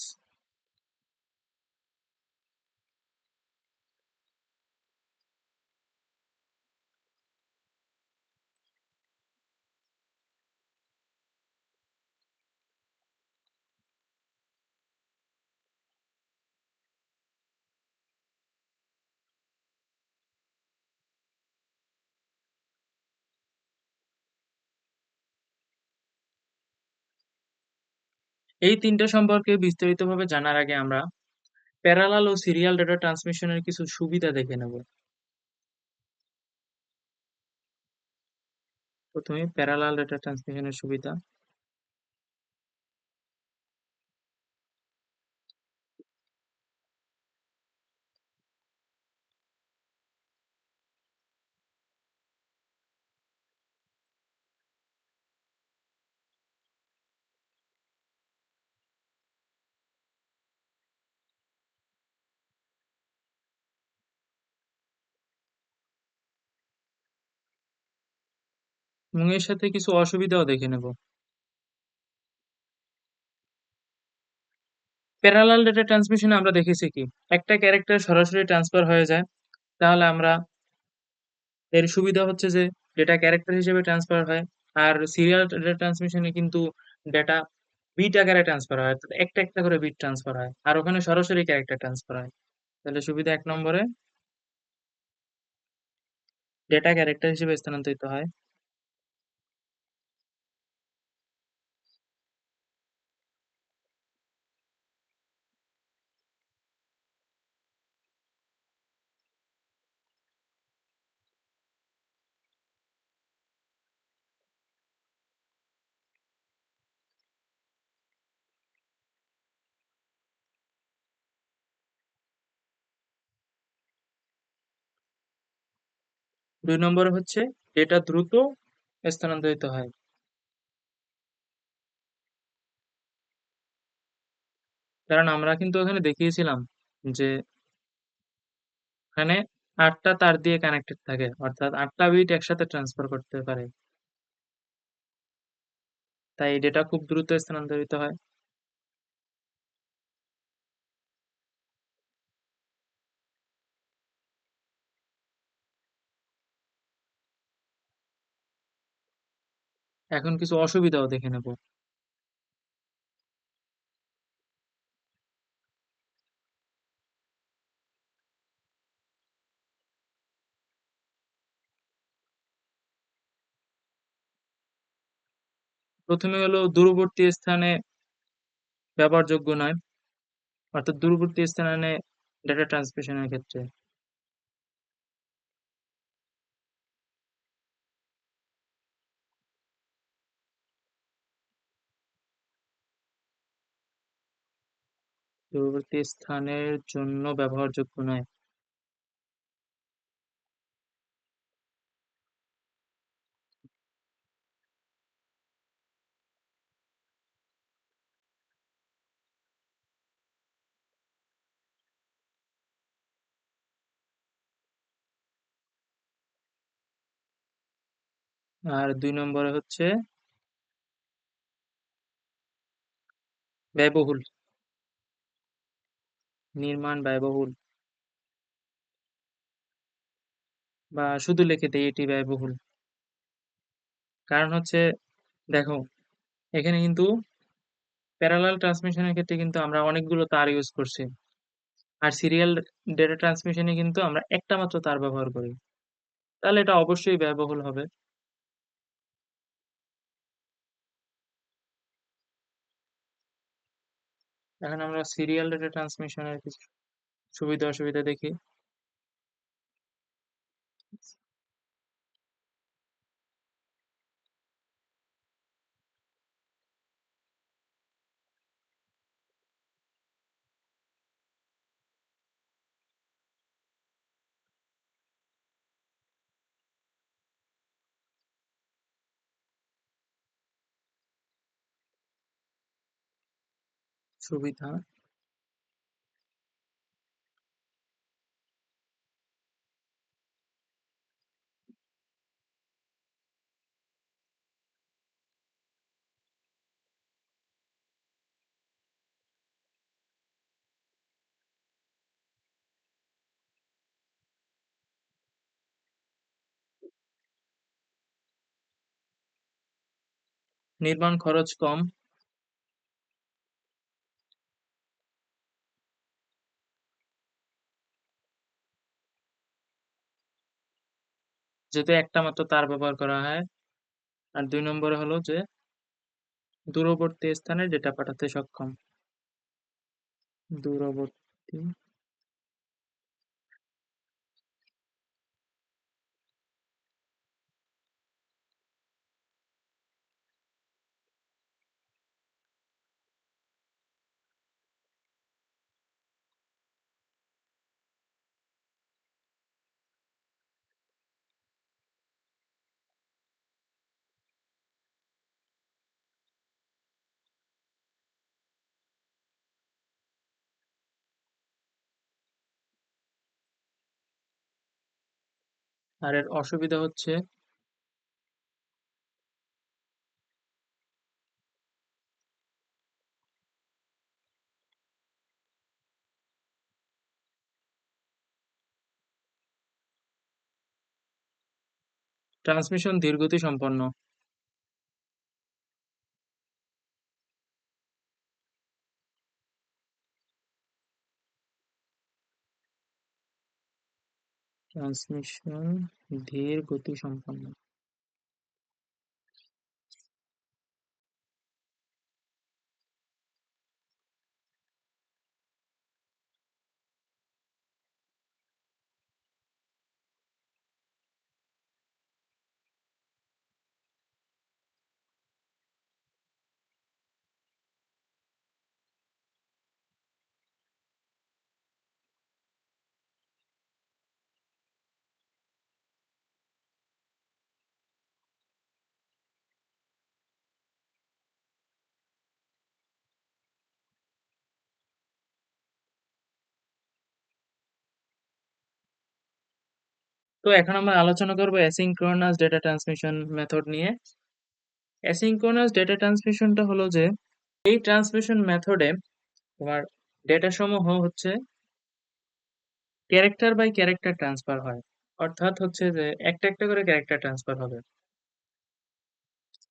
এই তিনটা সম্পর্কে বিস্তারিতভাবে জানার আগে আমরা প্যারালাল ও সিরিয়াল ডেটা ট্রান্সমিশনের কিছু সুবিধা দেখে নেব। প্রথমে প্যারালাল ডেটা ট্রান্সমিশনের সুবিধা। এবং এর সাথে কিছু অসুবিধাও দেখে নেব। প্যারালাল ডেটা ট্রান্সমিশনে আমরা দেখেছি কি, একটা ক্যারেক্টার সরাসরি ট্রান্সফার হয়ে যায়। তাহলে আমরা এর সুবিধা হচ্ছে যে ডেটা ক্যারেক্টার হিসেবে ট্রান্সফার হয়। আর সিরিয়াল ডেটা ট্রান্সমিশনে কিন্তু ডেটা বিট আকারে ট্রান্সফার হয়, অর্থাৎ একটা একটা করে বিট ট্রান্সফার হয়, আর ওখানে সরাসরি ক্যারেক্টার ট্রান্সফার হয়। তাহলে সুবিধা 1 নম্বরে ডেটা ক্যারেক্টার হিসেবে স্থানান্তরিত হয়। দুই নম্বরে হচ্ছে ডেটা দ্রুত স্থানান্তরিত হয়। কারণ আমরা কিন্তু ওখানে দেখিয়েছিলাম যে এখানে ৮ টা তার দিয়ে কানেক্টেড থাকে। অর্থাৎ ৮ টা বিট একসাথে ট্রান্সফার করতে পারে। তাই ডেটা খুব দ্রুত স্থানান্তরিত হয়। এখন কিছু অসুবিধাও দেখে নেব। প্রথমে হলো দূরবর্তী স্থানে ব্যবহারযোগ্য নয়। অর্থাৎ দূরবর্তী স্থানে ডেটা ট্রান্সমিশনের ক্ষেত্রে। দূরবর্তী স্থানের জন্য ব্যবহারযোগ্য নয়। আর ২ নম্বরে হচ্ছে ব্যয়বহুল। নির্মাণ ব্যয়বহুল। বা শুধু লিখে দেই এটি ব্যয়বহুল। কারণ হচ্ছে দেখো এখানে কিন্তু প্যারালাল ট্রান্সমিশনের ক্ষেত্রে কিন্তু আমরা অনেকগুলো তার ইউজ করছি। আর সিরিয়াল ডেটা ট্রান্সমিশনে কিন্তু আমরা একটা মাত্র তার ব্যবহার করি। তাহলে এটা অবশ্যই ব্যয়বহুল হবে। এখন আমরা সিরিয়াল ডেটা ট্রান্সমিশনের কিছু সুবিধা অসুবিধা দেখি। সুবিধা, নির্মাণ খরচ কম। যেহেতু একটা মাত্র তার ব্যবহার করা হয়। আর ২ নম্বরে হলো যে দূরবর্তী স্থানে ডেটা পাঠাতে সক্ষম। দূরবর্তী আর এর অসুবিধা হচ্ছে ট্রান্সমিশন ধীরগতি সম্পন্ন। ট্রান্সমিশন ধীর গতি সম্পন্ন। তো এখন আমরা আলোচনা করব অ্যাসিঙ্ক্রোনাস ডেটা ট্রান্সমিশন মেথড নিয়ে। অ্যাসিঙ্ক্রোনাস ডেটা ট্রান্সমিশনটা হলো যে এই ট্রান্সমিশন মেথডে তোমার ডেটা সমূহ হচ্ছে ক্যারেক্টার বাই ক্যারেক্টার ট্রান্সফার হয়। অর্থাৎ হচ্ছে যে একটা একটা করে ক্যারেক্টার ট্রান্সফার হবে।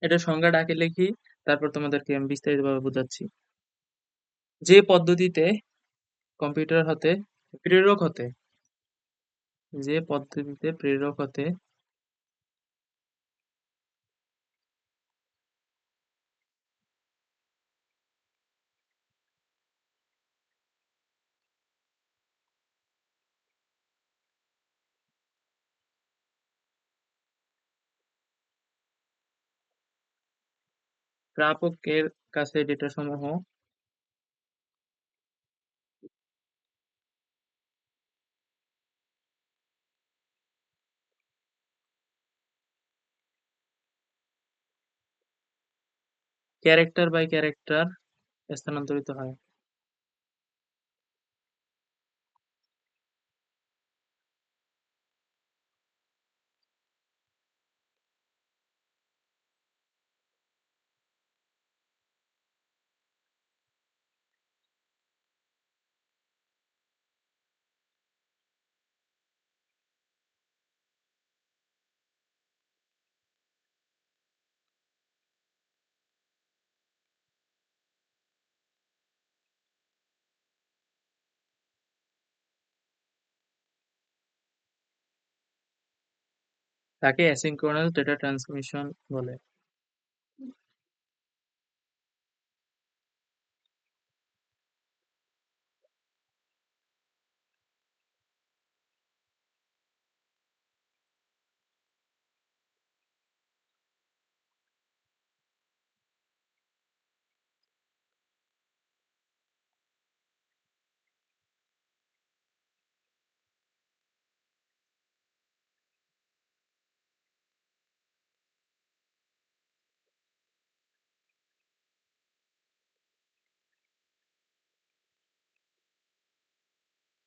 এটা সংজ্ঞাটা আগে লিখি, তারপর তোমাদেরকে আমি বিস্তারিতভাবে বোঝাচ্ছি। যে পদ্ধতিতে কম্পিউটার হতে প্রেরক হতে যে পদ্ধতিতে প্রেরক হতে প্রাপকের কাছে ডেটা সমূহ ক্যারেক্টার বাই ক্যারেক্টার স্থানান্তরিত হয়। তাকে অ্যাসিঙ্ক্রোনাস ডেটা ট্রান্সমিশন বলে।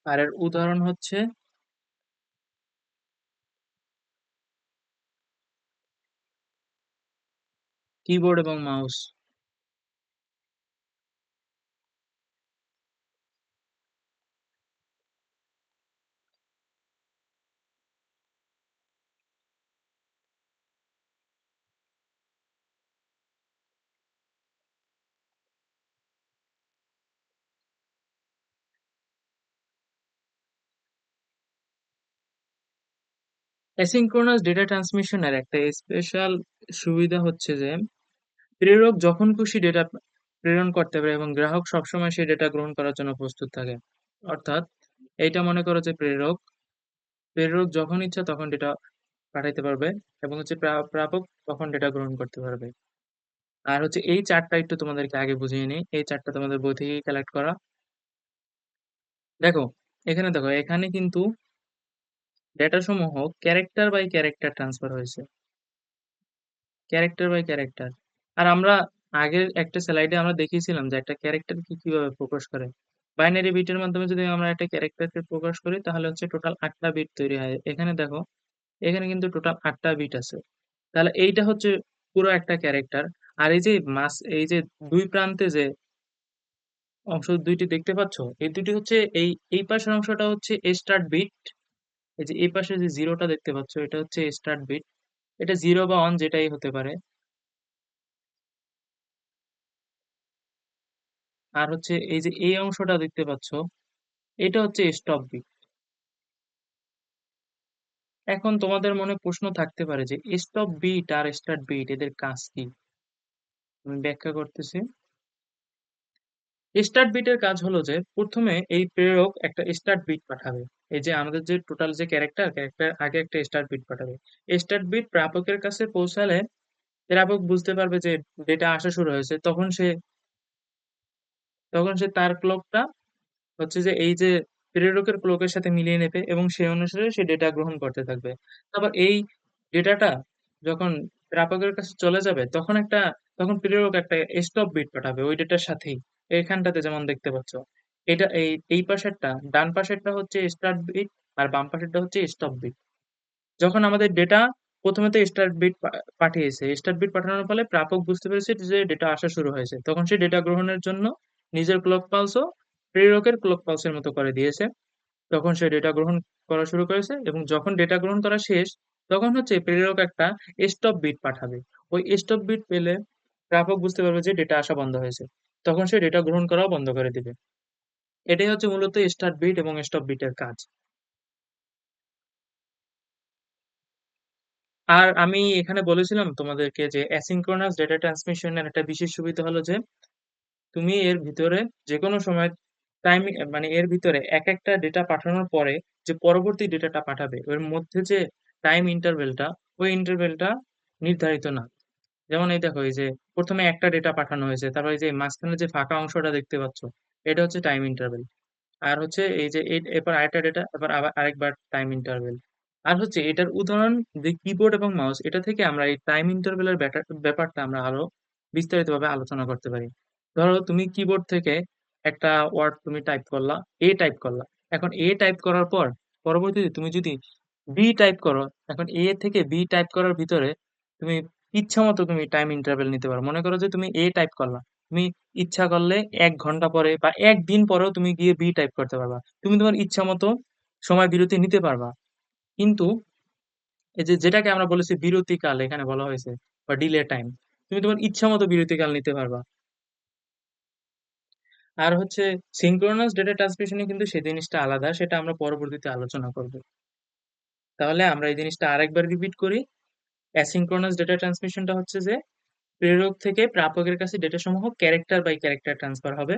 আর এর উদাহরণ হচ্ছে কিবোর্ড এবং মাউস। অ্যাসিঙ্ক্রোনাস ডেটা ট্রান্সমিশনের একটা স্পেশাল সুবিধা হচ্ছে যে প্রেরক যখন খুশি ডেটা প্রেরণ করতে পারে এবং গ্রাহক সবসময় সেই ডেটা গ্রহণ করার জন্য প্রস্তুত থাকে। অর্থাৎ এইটা মনে করো যে প্রেরক প্রেরক যখন ইচ্ছা তখন ডেটা পাঠাইতে পারবে এবং হচ্ছে প্রাপক তখন ডেটা গ্রহণ করতে পারবে। আর হচ্ছে এই চারটা একটু তোমাদেরকে আগে বুঝিয়ে নিই, এই চারটা তোমাদের বই থেকেই কালেক্ট করা। দেখো, এখানে কিন্তু ডেটা সমূহ ক্যারেক্টার বাই ক্যারেক্টার ট্রান্সফার হয়েছে, ক্যারেক্টার বাই ক্যারেক্টার। আর আমরা আগের একটা স্লাইডে আমরা দেখিয়েছিলাম যে একটা ক্যারেক্টার কি কিভাবে প্রকাশ করে। বাইনারি বিটের মাধ্যমে যদি আমরা একটা ক্যারেক্টারকে প্রকাশ করি তাহলে হচ্ছে টোটাল 8টা বিট তৈরি হয়। এখানে দেখো, এখানে কিন্তু টোটাল 8টা বিট আছে। তাহলে এইটা হচ্ছে পুরো একটা ক্যারেক্টার। আর এই যে এই যে দুই প্রান্তে যে অংশ দুইটি দেখতে পাচ্ছ, এই দুটি হচ্ছে এই পাশের অংশটা হচ্ছে স্টার্ট বিট। এই যে এই পাশে যে জিরোটা দেখতে পাচ্ছ এটা হচ্ছে স্টার্ট বিট। এটা জিরো বা অন যেটাই হতে পারে। আর হচ্ছে এই যে এই অংশটা দেখতে পাচ্ছ এটা হচ্ছে স্টপ বিট। এখন তোমাদের মনে প্রশ্ন থাকতে পারে যে স্টপ বিট আর স্টার্ট বিট এদের কাজ কি। আমি ব্যাখ্যা করতেছি। স্টার্ট বিটের কাজ হলো যে প্রথমে এই প্রেরক একটা স্টার্ট বিট পাঠাবে। এই যে আমাদের যে টোটাল যে ক্যারেক্টার আগে একটা স্টার্ট বিট পাঠাবে। স্টার্ট বিট প্রাপকের কাছে পৌঁছালে প্রাপক বুঝতে পারবে যে ডেটা আসা শুরু হয়েছে। তখন সে তার ক্লকটা হচ্ছে যে এই যে প্রেরকের ক্লকের সাথে মিলিয়ে নেবে এবং সেই অনুসারে সে ডেটা গ্রহণ করতে থাকবে। তারপর এই ডেটাটা যখন প্রাপকের কাছে চলে যাবে তখন প্রেরক একটা স্টপ বিট পাঠাবে ওই ডেটার সাথেই। এখানটাতে যেমন দেখতে পাচ্ছ, এটা এই পাশেরটা ডান পাশেরটা হচ্ছে স্টার্ট বিট আর বাম পাশেরটা হচ্ছে স্টপ বিট। যখন আমাদের ডেটা প্রথমে তো স্টার্ট বিট পাঠিয়েছে, স্টার্ট বিট পাঠানোর ফলে প্রাপক বুঝতে পেরেছে যে ডেটা আসা শুরু হয়েছে, তখন সে ডেটা গ্রহণের জন্য নিজের ক্লক পালসও প্রেরকের ক্লক পালসের মতো করে দিয়েছে। তখন সে ডেটা গ্রহণ করা শুরু করেছে এবং যখন ডেটা গ্রহণ করা শেষ, তখন হচ্ছে প্রেরক একটা স্টপ বিট পাঠাবে। ওই স্টপ বিট পেলে প্রাপক বুঝতে পারবে যে ডেটা আসা বন্ধ হয়েছে, তখন সে ডেটা গ্রহণ করাও বন্ধ করে দিবে। এটাই হচ্ছে মূলত স্টার্ট বিট এবং স্টপ বিটের কাজ। আর আমি এখানে বলেছিলাম তোমাদেরকে যে অ্যাসিঙ্ক্রোনাস ডেটা ট্রান্সমিশনের একটা বিশেষ সুবিধা হলো যে তুমি এর ভিতরে যে কোনো সময় টাইম, মানে এর ভিতরে এক একটা ডেটা পাঠানোর পরে যে পরবর্তী ডেটাটা পাঠাবে ওর মধ্যে যে টাইম ইন্টারভেলটা, ওই ইন্টারভেলটা নির্ধারিত না। যেমন এই দেখো, এই যে প্রথমে একটা ডেটা পাঠানো হয়েছে, তারপরে এই যে মাঝখানে যে ফাঁকা অংশটা দেখতে পাচ্ছ, এটা হচ্ছে টাইম ইন্টারভেল। আর হচ্ছে এই যে এরপর আরেকটা ডেটা, এবার আবার আরেকবার টাইম ইন্টারভেল। আর হচ্ছে এটার উদাহরণ যে কিবোর্ড এবং মাউস, এটা থেকে আমরা এই টাইম ইন্টারভেলের ব্যাপারটা আমরা আরো বিস্তারিতভাবে আলোচনা করতে পারি। ধরো তুমি কিবোর্ড থেকে একটা ওয়ার্ড তুমি টাইপ করলা, টাইপ করলা। এখন টাইপ করার পর পরবর্তীতে তুমি যদি টাইপ করো, এখন থেকে টাইপ করার ভিতরে তুমি ইচ্ছা মতো তুমি টাইম ইন্টারভেল নিতে পারো। মনে করো যে তুমি টাইপ করলা, তুমি ইচ্ছা করলে 1 ঘন্টা পরে বা একদিন পরেও তুমি গিয়ে টাইপ করতে পারবা। তুমি তোমার ইচ্ছা মতো সময় বিরতি নিতে পারবা। কিন্তু এই যে যেটাকে আমরা বলেছি বিরতিকাল এখানে বলা হয়েছে, বা ডিলে টাইম, তুমি তোমার ইচ্ছা মতো বিরতিকাল নিতে পারবা। আর হচ্ছে সিঙ্ক্রোনাস ডেটা ট্রান্সমিশনে কিন্তু সেই জিনিসটা আলাদা, সেটা আমরা পরবর্তীতে আলোচনা করব। তাহলে আমরা এই জিনিসটা আরেকবার রিপিট করি। অ্যাসিঙ্ক্রোনাস ডেটা ট্রান্সমিশনটা হচ্ছে যে প্রেরক থেকে প্রাপকের কাছে ডেটা সমূহ ক্যারেক্টার বাই ক্যারেক্টার ট্রান্সফার হবে।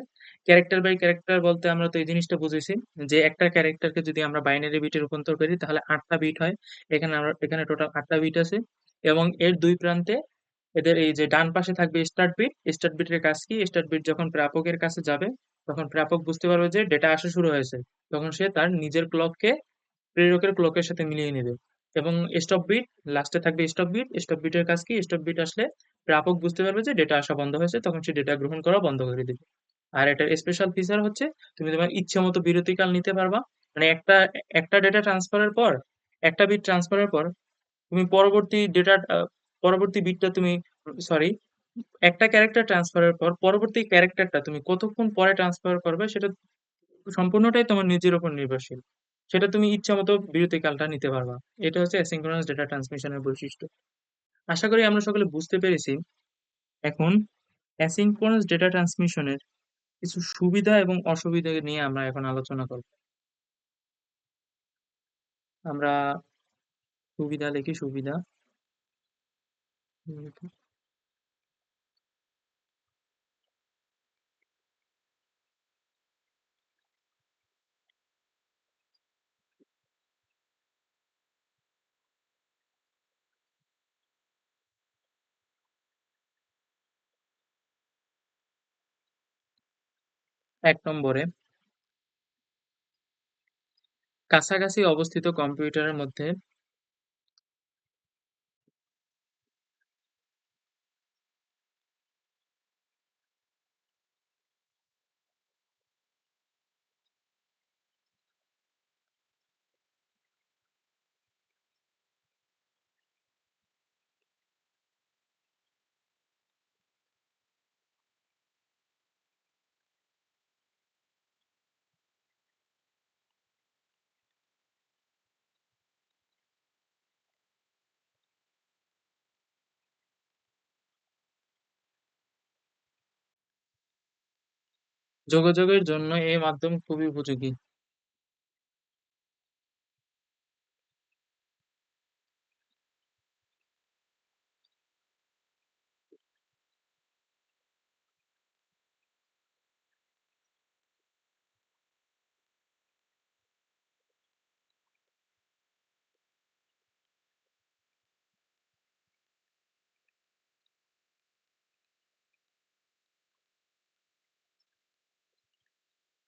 ক্যারেক্টার বাই ক্যারেক্টার বলতে আমরা তো এই জিনিসটা বুঝেছি যে একটা ক্যারেক্টারকে যদি আমরা বাইনারি বিটে রূপান্তর করি তাহলে 8টা বিট হয়। এখানে টোটাল 8টা বিট আছে এবং এর দুই প্রান্তে এদের এই যে ডান পাশে থাকবে স্টার্ট বিট। স্টার্ট বিটের কাজ কি? স্টার্ট বিট যখন প্রাপকের কাছে যাবে তখন প্রাপক বুঝতে পারবে যে ডেটা আসা শুরু হয়েছে, তখন সে তার নিজের ক্লককে প্রেরকের ক্লকের সাথে মিলিয়ে নেবে। এবং স্টপ বিট, লাস্টে থাকবে স্টপ বিট। স্টপ বিটের কাজ কি? স্টপ বিট আসলে প্রাপক বুঝতে পারবে যে ডেটা আসা বন্ধ হয়েছে, তখন সে ডেটা গ্রহণ করা বন্ধ করে দিবে। আর এটার স্পেশাল ফিচার হচ্ছে তুমি তোমার ইচ্ছে মতো বিরতিকাল নিতে পারবা। মানে একটা একটা ডেটা ট্রান্সফারের পর, একটা বিট ট্রান্সফারের পর তুমি পরবর্তী বিটটা তুমি, সরি, একটা ক্যারেক্টার ট্রান্সফারের পর পরবর্তী ক্যারেক্টারটা তুমি কতক্ষণ পরে ট্রান্সফার করবে সেটা সম্পূর্ণটাই তোমার নিজের উপর নির্ভরশীল। সেটা তুমি ইচ্ছা মতো বিরতিকালটা নিতে পারবা। এটা হচ্ছে অ্যাসিঙ্ক্রোনাস ডেটা ট্রান্সমিশনের বৈশিষ্ট্য। আশা করি আমরা সকলে বুঝতে পেরেছি। এখন অ্যাসিঙ্ক্রোনাস ডেটা ট্রান্সমিশনের কিছু সুবিধা এবং অসুবিধা নিয়ে আমরা এখন আলোচনা করব। আমরা সুবিধা লিখি, সুবিধা। 1 নম্বরে, কাছাকাছি অবস্থিত কম্পিউটারের মধ্যে যোগাযোগের জন্য এই মাধ্যম খুবই উপযোগী।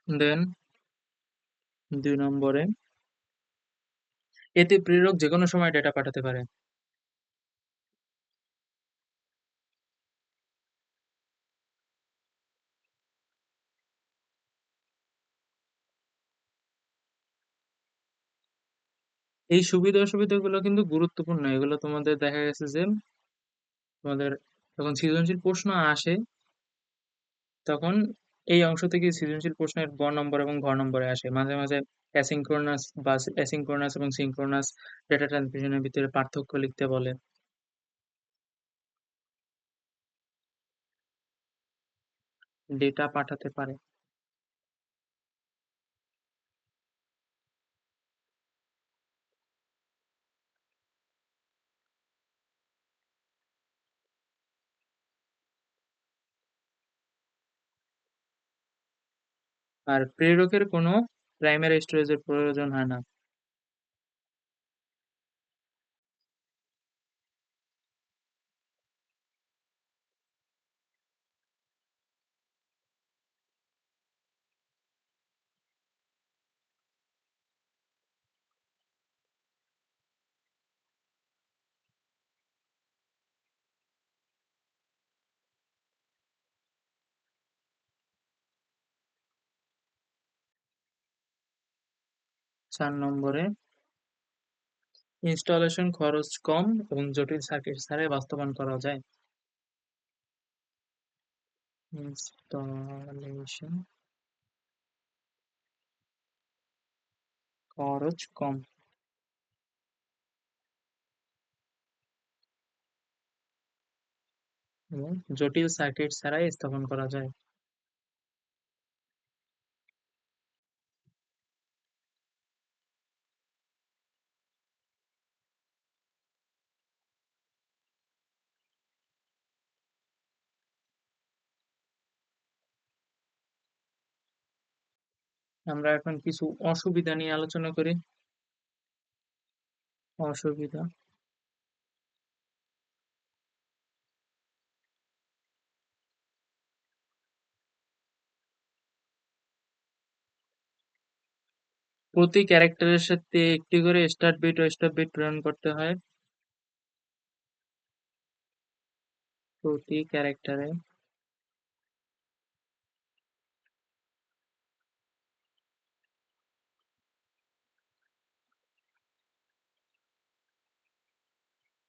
দেন 2 নম্বরে, এতে প্রেরক যে কোনো সময় ডেটা পাঠাতে পারে। এই সুবিধা অসুবিধাগুলো কিন্তু গুরুত্বপূর্ণ। এগুলো তোমাদের দেখা গেছে যে তোমাদের যখন সৃজনশীল প্রশ্ন আসে তখন এই অংশ থেকে সৃজনশীল প্রশ্নের গ নম্বর এবং ঘ নম্বরে আসে। মাঝে, মাঝে অ্যাসিঙ্ক্রোনাস বা অ্যাসিঙ্ক্রোনাস এবং সিঙ্ক্রোনাস ডেটা ট্রান্সমিশনের ভিতরে পার্থক্য লিখতে বলে। ডেটা পাঠাতে পারে। আর প্রেরকের কোনো প্রাইমারি স্টোরেজের প্রয়োজন হয় না। ৪ নম্বরে ইনস্টলেশন খরচ কম এবং জটিল সার্কিট ছাড়াই বাস্তবায়ন করা যায়। ইনস্টলেশন খরচ কম এবং জটিল সার্কিট ছাড়াই স্থাপন করা যায়। আমরা এখন কিছু অসুবিধা নিয়ে আলোচনা করি। অসুবিধা। প্রতি ক্যারেক্টারের সাথে একটি করে স্টার্ট বিট ও স্টপ বিট প্রেরণ করতে হয়। প্রতি ক্যারেক্টারে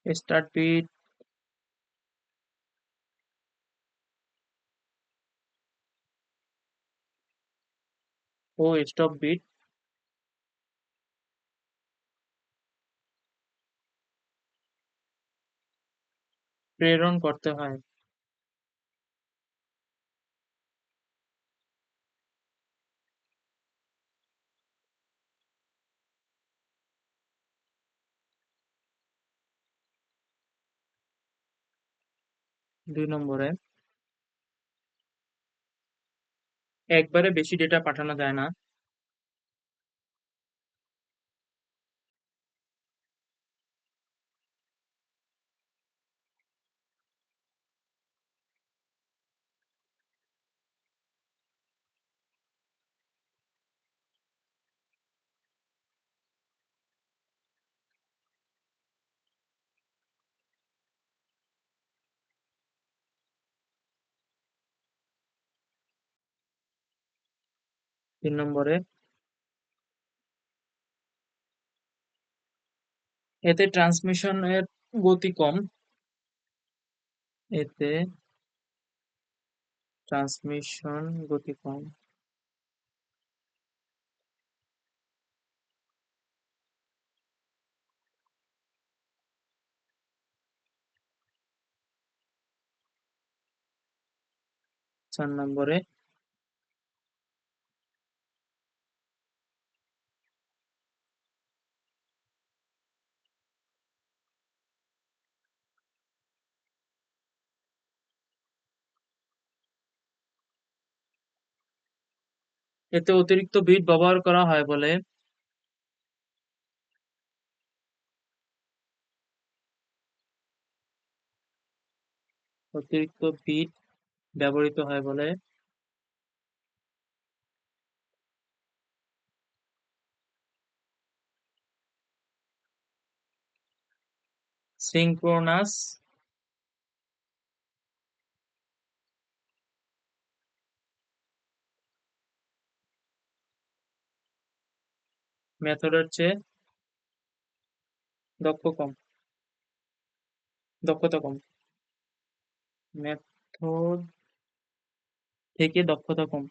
স্টার্ট বিট ও স্টপ বিট প্রেরণ করতে হয়। ২ নম্বরে একবারে বেশি ডেটা পাঠানো যায় না। ৩ নম্বরে এতে ট্রান্সমিশনের গতি কম। এতে ট্রান্সমিশন গতি কম। ৪ নম্বরে এতে অতিরিক্ত বিট ব্যবহার করা হয় বলে অতিরিক্ত বিট ব্যবহৃত হয় বলে সিঙ্ক্রোনাস মেথডের চেয়ে দক্ষ কম, দক্ষতা কম, মেথড থেকে দক্ষতা কম।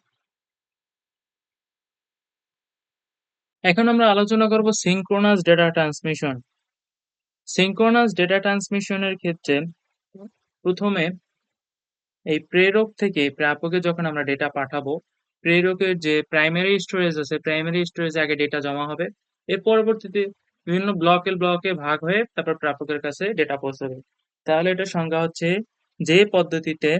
এখন আমরা আলোচনা করব synchronous data transmission. Synchronous data ট্রান্সমিশনের ক্ষেত্রে প্রথমে এই প্রেরক থেকে প্রাপকে যখন আমরা ডেটা পাঠাবো, প্রেরকের যে প্রাইমারি স্টোরেজ আছে, প্রাইমারি স্টোরেজে আগে ডেটা জমা হবে। এর পরবর্তীতে বিভিন্ন ব্লকে ভাগ হয়ে তারপর প্রাপকের কাছে ডেটা পৌঁছাবে। তাহলে এটার সংজ্ঞা হচ্ছে যে পদ্ধতিতে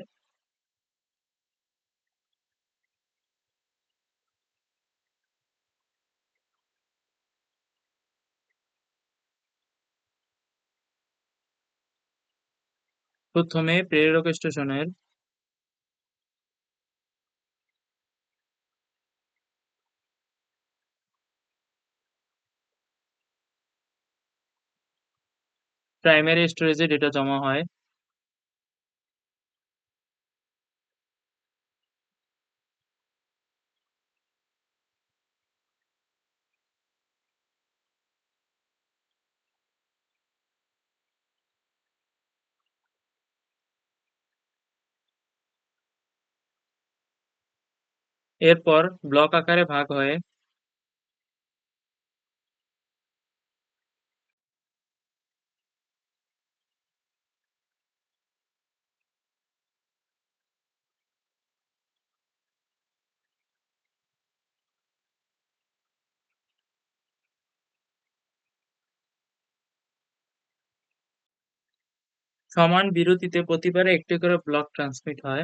প্রথমে প্রেরক স্টেশনের প্রাইমারি স্টোরেজে ডেটা জমা হয়, এরপর ব্লক আকারে ভাগ হয়ে সমান বিরতিতে প্রতিবারে একটি করে ব্লক ট্রান্সমিট হয়।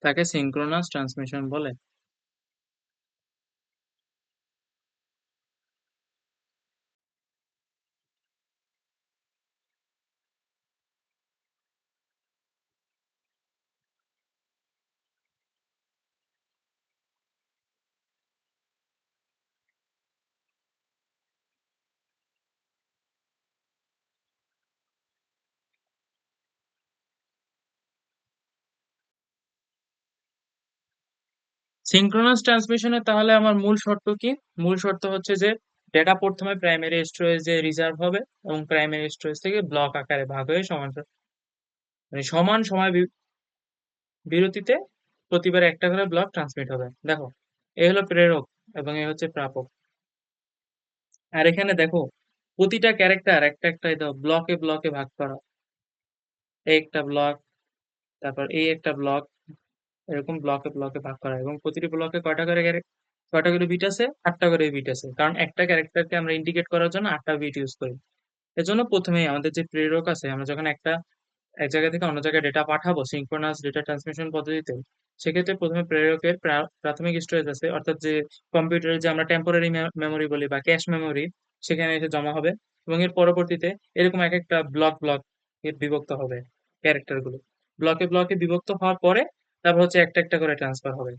তাকে সিঙ্ক্রোনাস ট্রান্সমিশন বলে। সিঙ্ক্রোনাস ট্রান্সমিশনে তাহলে আমার মূল শর্ত কি? মূল শর্ত হচ্ছে যে ডেটা প্রথমে প্রাইমারি স্টোরেজে রিজার্ভ হবে এবং প্রাইমারি স্টোরেজ থেকে ব্লক আকারে ভাগ হয়ে মানে সমান সময় বিরতিতে প্রতিবার একটা করে ব্লক ট্রান্সমিট হবে। দেখো, এ হলো প্রেরক এবং এ হচ্ছে প্রাপক। আর এখানে দেখো, প্রতিটা ক্যারেক্টার একটা একটা ব্লকে ভাগ করা। এই একটা ব্লক, তারপর এই একটা ব্লক, এরকম ব্লকে ভাগ করা এবং প্রতিটি ব্লকে কয়টা করে বিট আছে? 8টা করে বিট আছে, কারণ একটা ক্যারেক্টারকে আমরা ইন্ডিকেট করার জন্য 8টা বিট ইউজ করি। এজন্য প্রথমেই আমাদের যে প্রেরক আছে, আমরা যখন এক জায়গা থেকে অন্য জায়গায় ডেটা পাঠাবো সিঙ্ক্রোনাস ডেটা ট্রান্সমিশন পদ্ধতিতে, সেক্ষেত্রে প্রথমে প্রেরকের প্রাথমিক স্টোরেজ আছে, অর্থাৎ যে কম্পিউটারে যে আমরা টেম্পোরারি মেমোরি বলি বা ক্যাশ মেমোরি, সেখানে এসে জমা হবে এবং এর পরবর্তীতে এরকম এক একটা ব্লক বিভক্ত হবে ক্যারেক্টার গুলো। ব্লকে বিভক্ত হওয়ার পরে তারপর হচ্ছে একটা একটা করে ট্রান্সফার হবে।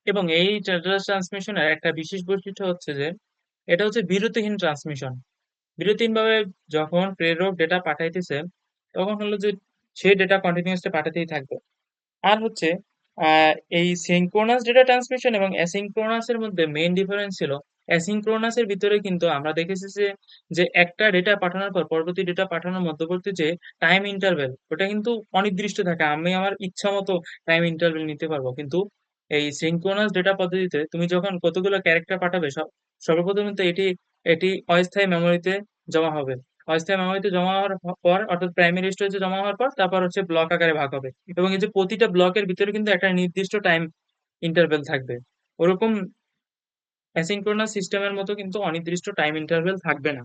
এবং এই ডেটা ট্রান্সমিশনের একটা বিশেষ বৈশিষ্ট্য হচ্ছে যে এটা হচ্ছে বিরতিহীন ট্রান্সমিশন। বিরতিহীন ভাবে যখন প্রেরক ডেটা পাঠাইতেছে, তখন হলো যে সে ডেটা কন্টিনিউয়াসলি পাঠাতেই থাকবে। আর হচ্ছে এই সিঙ্ক্রোনাস ডেটা ট্রান্সমিশন এবং অ্যাসিঙ্ক্রোনাস এর মধ্যে মেইন ডিফারেন্স ছিল, অ্যাসিঙ্ক্রোনাস এর ভিতরে কিন্তু আমরা দেখেছি যে যে একটা ডেটা পাঠানোর পর পরবর্তী ডেটা পাঠানোর মধ্যবর্তী যে টাইম ইন্টারভ্যাল, ওটা কিন্তু অনির্দিষ্ট থাকে। আমি আমার ইচ্ছা মতো টাইম ইন্টারভ্যাল নিতে পারবো, কিন্তু এই সিঙ্ক্রোনাস ডেটা পদ্ধতিতে তুমি যখন কতগুলো ক্যারেক্টার পাঠাবে, সর্বপ্রথমে তো এটি এটি অস্থায়ী মেমোরিতে জমা হবে। অস্থায়ী মেমোরিতে জমা হওয়ার পর অর্থাৎ প্রাইমারি স্টোরেজে জমা হওয়ার পর তারপর হচ্ছে ব্লক আকারে ভাগ হবে এবং এই যে প্রতিটা ব্লকের ভিতরে কিন্তু একটা নির্দিষ্ট টাইম ইন্টারভেল থাকবে। ওরকম অ্যাসিঙ্ক্রোনাস সিস্টেমের মতো কিন্তু অনির্দিষ্ট টাইম ইন্টারভেল থাকবে না।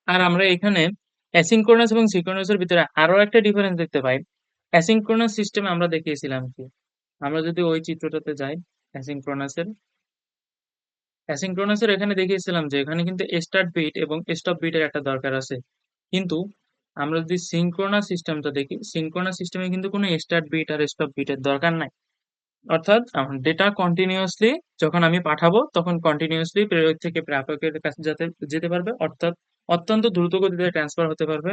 আর আমরা এখানে অ্যাসিঙ্ক্রোনাস এবং সিঙ্ক্রোনাস এর ভিতরে আরো একটা ডিফারেন্স দেখতে পাই। অ্যাসিঙ্ক্রোনাস সিস্টেমে আমরা দেখিয়েছিলাম কি, আমরা যদি ওই চিত্রটাতে যাই অ্যাসিঙ্ক্রোনাস এর, অ্যাসিঙ্ক্রোনাস এর এখানে দেখিয়েছিলাম যে এখানে কিন্তু স্টার্ট বিট এবং স্টপ বিটের একটা দরকার আছে। কিন্তু আমরা যদি সিঙ্ক্রোনাস সিস্টেমটা দেখি, সিঙ্ক্রোনাস সিস্টেমে কিন্তু কোনো স্টার্ট বিট আর স্টপ বিটের দরকার নাই। অর্থাৎ ডেটা কন্টিনিউয়াসলি যখন আমি পাঠাবো তখন কন্টিনিউয়াসলি প্রেরক থেকে প্রাপকের কাছে যাতে যেতে পারবে, অর্থাৎ অত্যন্ত দ্রুত গতিতে ট্রান্সফার হতে পারবে।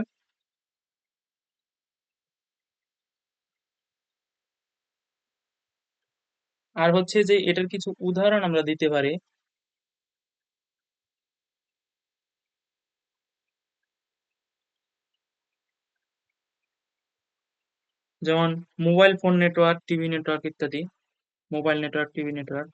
আর হচ্ছে যে এটার কিছু উদাহরণ আমরা দিতে পারি, যেমন mobile phone network, TV network ইত্যাদি। মোবাইল নেটওয়ার্ক, টিভি নেটওয়ার্ক,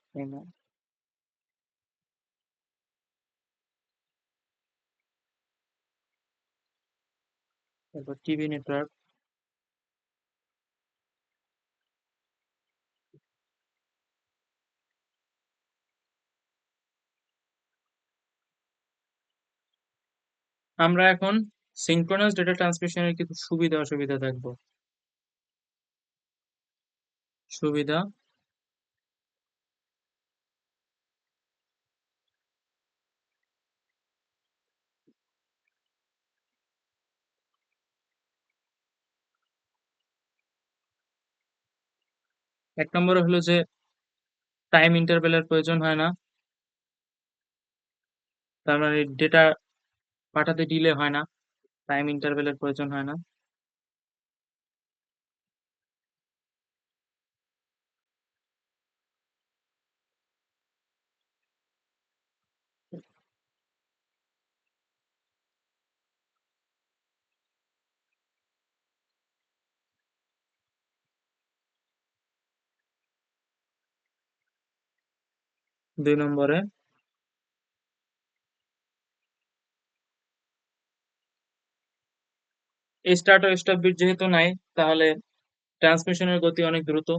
তারপর টিভি নেটওয়ার্ক। আমরা এখন সিঙ্ক্রোনাস ডেটা ট্রান্সমিশনের কিছু সুবিধা অসুবিধা দেখবো। সুবিধা, 1 নম্বরে হলো যে টাইম ইন্টারভেলের প্রয়োজন হয় না, তার মানে ডেটা পাঠাতে ডিলে হয় না, টাইম ইন্টারভেলের প্রয়োজন হয় না। 2 নম্বরে স্টার্ট ও স্টপ বিট যেহেতু নাই, তাহলে ট্রান্সমিশনের গতি অনেক দ্রুত,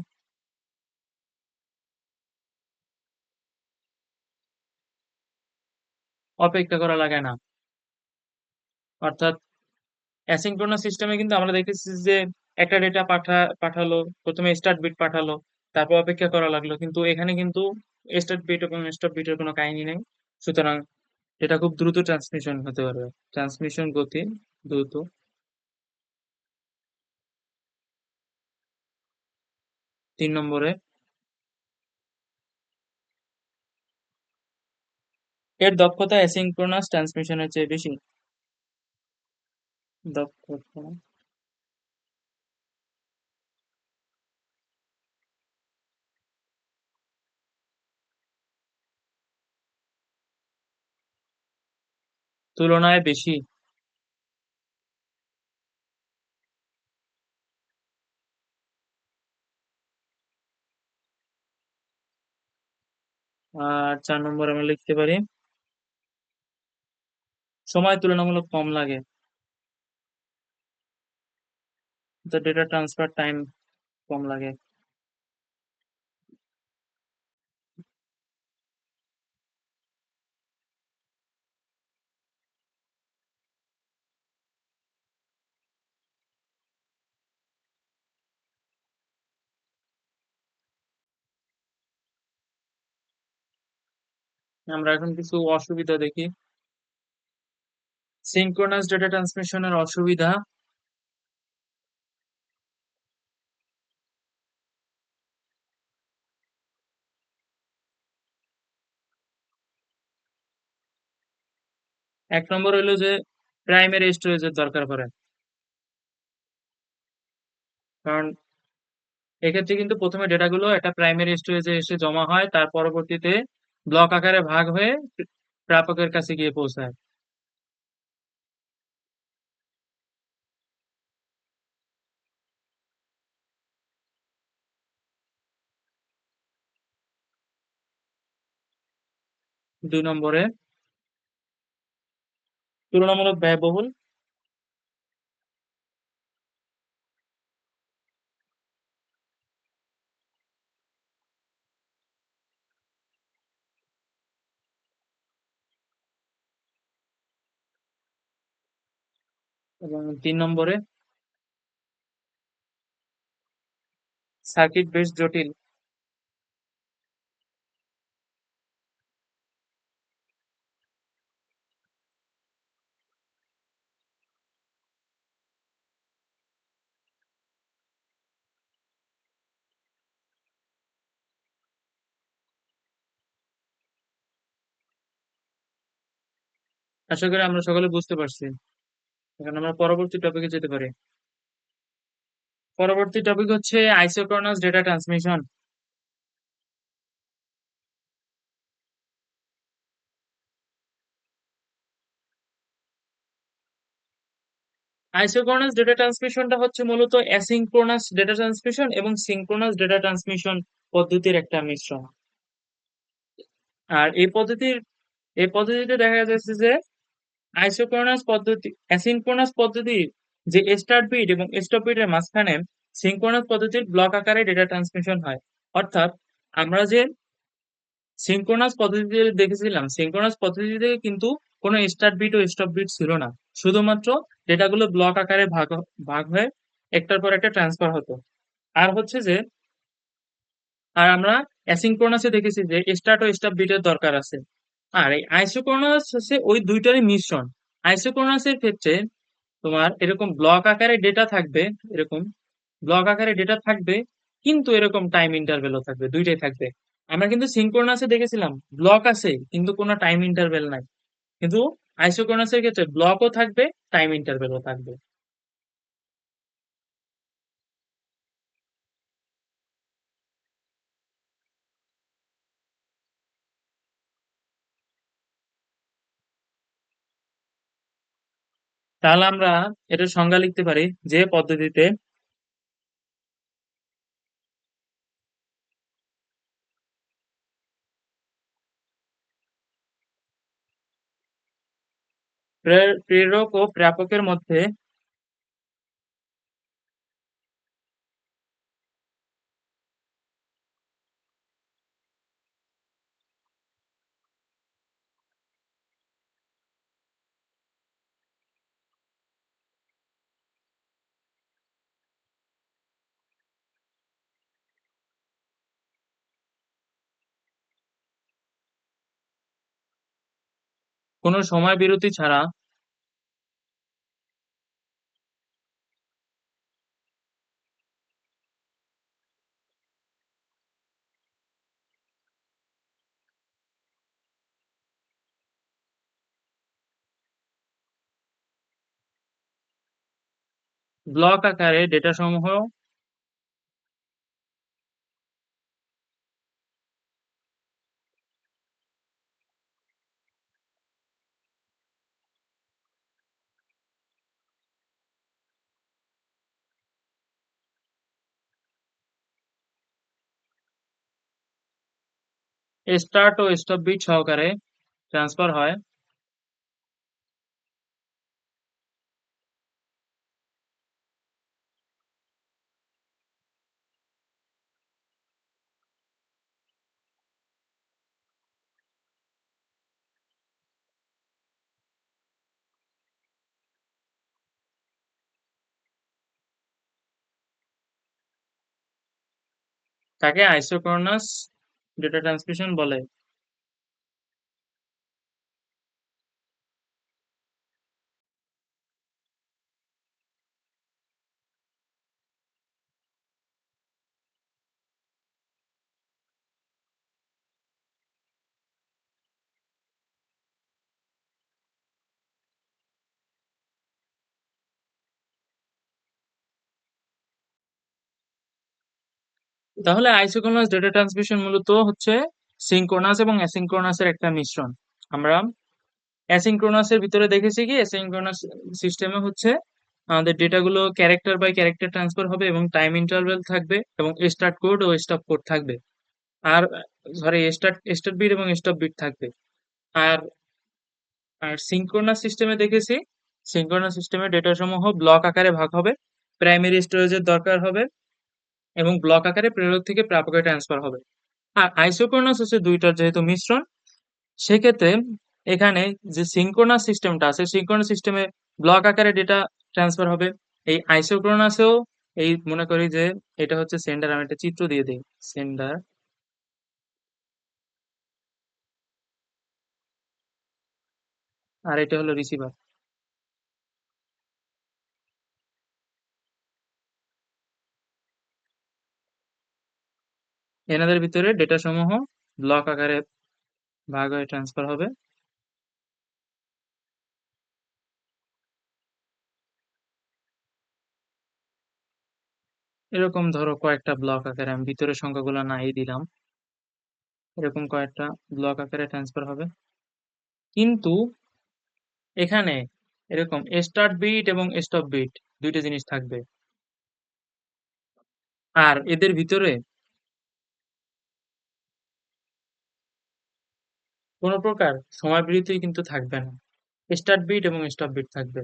অপেক্ষা করা লাগে না। অর্থাৎ অ্যাসিঙ্ক্রোনাস সিস্টেমে কিন্তু আমরা দেখেছি যে একটা ডেটা পাঠালো, প্রথমে স্টার্ট বিট পাঠালো, তারপর অপেক্ষা করা লাগলো, কিন্তু এখানে কিন্তু স্টার্ট বিট এবং স্টপ বিটের কোনো কাহিনী নেই। সুতরাং এটা খুব দ্রুত ট্রান্সমিশন হতে পারবে, ট্রান্সমিশন গতি দ্রুত। 3 নম্বরে এর দক্ষতা অ্যাসিঙ্ক্রোনাস ট্রান্সমিশনের চেয়ে বেশি। দক্ষতা তুলনায় বেশি। আর 4 নম্বরে আমরা লিখতে পারি সময় তুলনামূলক কম লাগে, ডেটা ট্রান্সফার টাইম কম লাগে। আমরা এখন কিছু অসুবিধা দেখি। সিঙ্ক্রোনাস ডেটা ট্রান্সমিশনের অসুবিধা, 1 নম্বর হইলো যে প্রাইমারি স্টোরেজের দরকার পড়ে। কারণ এক্ষেত্রে কিন্তু প্রথমে ডেটাগুলো একটা প্রাইমারি স্টোরেজে এসে জমা হয়, তার পরবর্তীতে ব্লক আকারে ভাগ হয়ে প্রাপকের কাছে গিয়ে পৌঁছায়। 2 নম্বরে তুলনামূলক ব্যয়বহুল। এবং 3 নম্বরে সার্কিট বেশ জটিল। আশা করি আমরা সকলে বুঝতে পারছি। এখন আমরা পরবর্তী টপিকে যেতে পারি। পরবর্তী টপিক হচ্ছে isochronous data transmission. Isochronous data ট্রান্সমিশনটা হচ্ছে মূলত অ্যাসিঙ্ক্রোনাস ডেটা ট্রান্সমিশন এবং সিঙ্ক্রোনাস ডেটা ট্রান্সমিশন পদ্ধতির একটা মিশ্রণ। আর এই পদ্ধতিতে দেখা যাচ্ছে যে অ্যাসিঙ্ক্রোনাস পদ্ধতি যে স্টার্ট বিট এবং স্টপ বিটের মাঝখানে সিঙ্ক্রোনাস পদ্ধতির ব্লক আকারে ডেটা ট্রান্সমিশন হয়। অর্থাৎ আমরা যে সিঙ্ক্রোনাস পদ্ধতিতে দেখেছিলাম, সিঙ্ক্রোনাস পদ্ধতিতে কিন্তু কোনো স্টার্ট বিট ও স্টপ বিট ছিল না, শুধুমাত্র ডেটাগুলো ব্লক আকারে ভাগ ভাগ হয়ে একটার পর একটা ট্রান্সফার হতো। আর হচ্ছে যে আমরা অ্যাসিঙ্ক্রোনাসে দেখেছি যে স্টার্ট ও স্টপ বিটের দরকার আছে। আর এই আইসোক্রোনাস হচ্ছে ওই দুইটারই মিশ্রণ। আইসোক্রোনাসের ক্ষেত্রে তোমার এরকম ব্লক আকারে ডেটা থাকবে, এরকম ব্লক আকারে ডেটা থাকবে, কিন্তু এরকম টাইম ইন্টারভেলও থাকবে, দুইটাই থাকবে। আমরা কিন্তু সিনক্রোনাসে দেখেছিলাম ব্লক আছে কিন্তু কোনো টাইম ইন্টারভেল নাই, কিন্তু আইসোক্রোনাসের ক্ষেত্রে ব্লকও থাকবে, টাইম ইন্টারভেলও থাকবে। তাহলে আমরা এটা সংজ্ঞা লিখতে পারি যে পদ্ধতিতে প্রেরক ও প্রাপকের মধ্যে কোনো সময় বিরতি ছাড়া ব্লক আকারে ডেটা সমূহ স্টার্ট ও স্টপ বিট সহকারে ট্রান্সফার হয়। তাকে আইসোক্রোনাস ডেটা ট্রান্সমিশন বলে। তাহলে আইসোক্রোনাস ডেটা ট্রান্সমিশন মূলত হচ্ছে সিঙ্ক্রোনাস এবং অ্যাসিঙ্ক্রোনাসের একটা মিশ্রণ। আমরা অ্যাসিঙ্ক্রোনাসের ভিতরে দেখেছি কি, অ্যাসিঙ্ক্রোনাস সিস্টেমে হচ্ছে আমাদের ডেটাগুলো ক্যারেক্টার বাই ক্যারেক্টার ট্রান্সফার হবে এবং টাইম ইন্টারভ্যাল থাকবে এবং স্টার্ট কোড ও স্টপ কোড থাকবে। আর সরি, স্টার্ট স্টার্ট বিট এবং স্টপ বিট থাকবে। আর আর সিঙ্ক্রোনাস সিস্টেমে দেখেছি, সিঙ্ক্রোনাস সিস্টেমে ডেটা সমূহ ব্লক আকারে ভাগ হবে, প্রাইমারি স্টোরেজের দরকার হবে এবং ব্লক আকারে প্রেরক থেকে প্রাপকে ট্রান্সফার হবে। আর আইসোক্রোনাস হচ্ছে দুইটার যেহেতু মিশ্রণ, সেক্ষেত্রে এখানে যে সিঙ্ক্রোনাস সিস্টেমটা আছে, সিঙ্ক্রোনাস সিস্টেমে ব্লক আকারে ডেটা ট্রান্সফার হবে। এই আইসোক্রোনাসেও এই মনে করি যে এটা হচ্ছে সেন্ডার, আমি একটা চিত্র দিয়ে দিই। সেন্ডার আর এটা হলো রিসিভার। এনাদের ভিতরে ডেটা সমূহ ব্লক আকারে ভাগ হয়ে ট্রান্সফার হবে। এরকম ধরো কয়েকটা ব্লক আকারে, আমি ভিতরে সংখ্যাগুলো নাই দিলাম, এরকম কয়েকটা ব্লক আকারে ট্রান্সফার হবে। কিন্তু এখানে এরকম স্টার্ট বিট এবং স্টপ বিট দুইটা জিনিস থাকবে। আর এদের ভিতরে কোনো প্রকার সময় বিরতি কিন্তু থাকবে না। স্টার্ট বিট এবং স্টপ বিট থাকবে,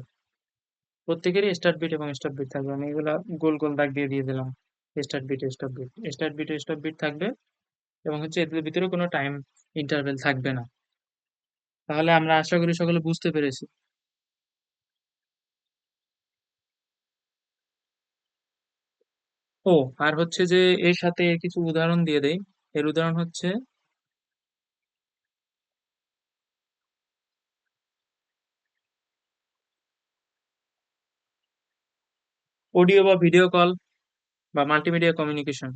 প্রত্যেকেরই স্টার্ট বিট এবং স্টপ বিট থাকবে। আমি এগুলা গোল গোল দাগ দিয়ে দিয়ে দিলাম। Start bit stop bit, start bit stop bit থাকবে এবং হচ্ছে এদের ভিতরে কোনো টাইম ইন্টারভেল থাকবে না। তাহলে আমরা আশা করি সকলে বুঝতে পেরেছি। ও, আর হচ্ছে যে এর সাথে কিছু উদাহরণ দিয়ে দেই। এর উদাহরণ হচ্ছে অডিও বা ভিডিও কল বা multimedia communication.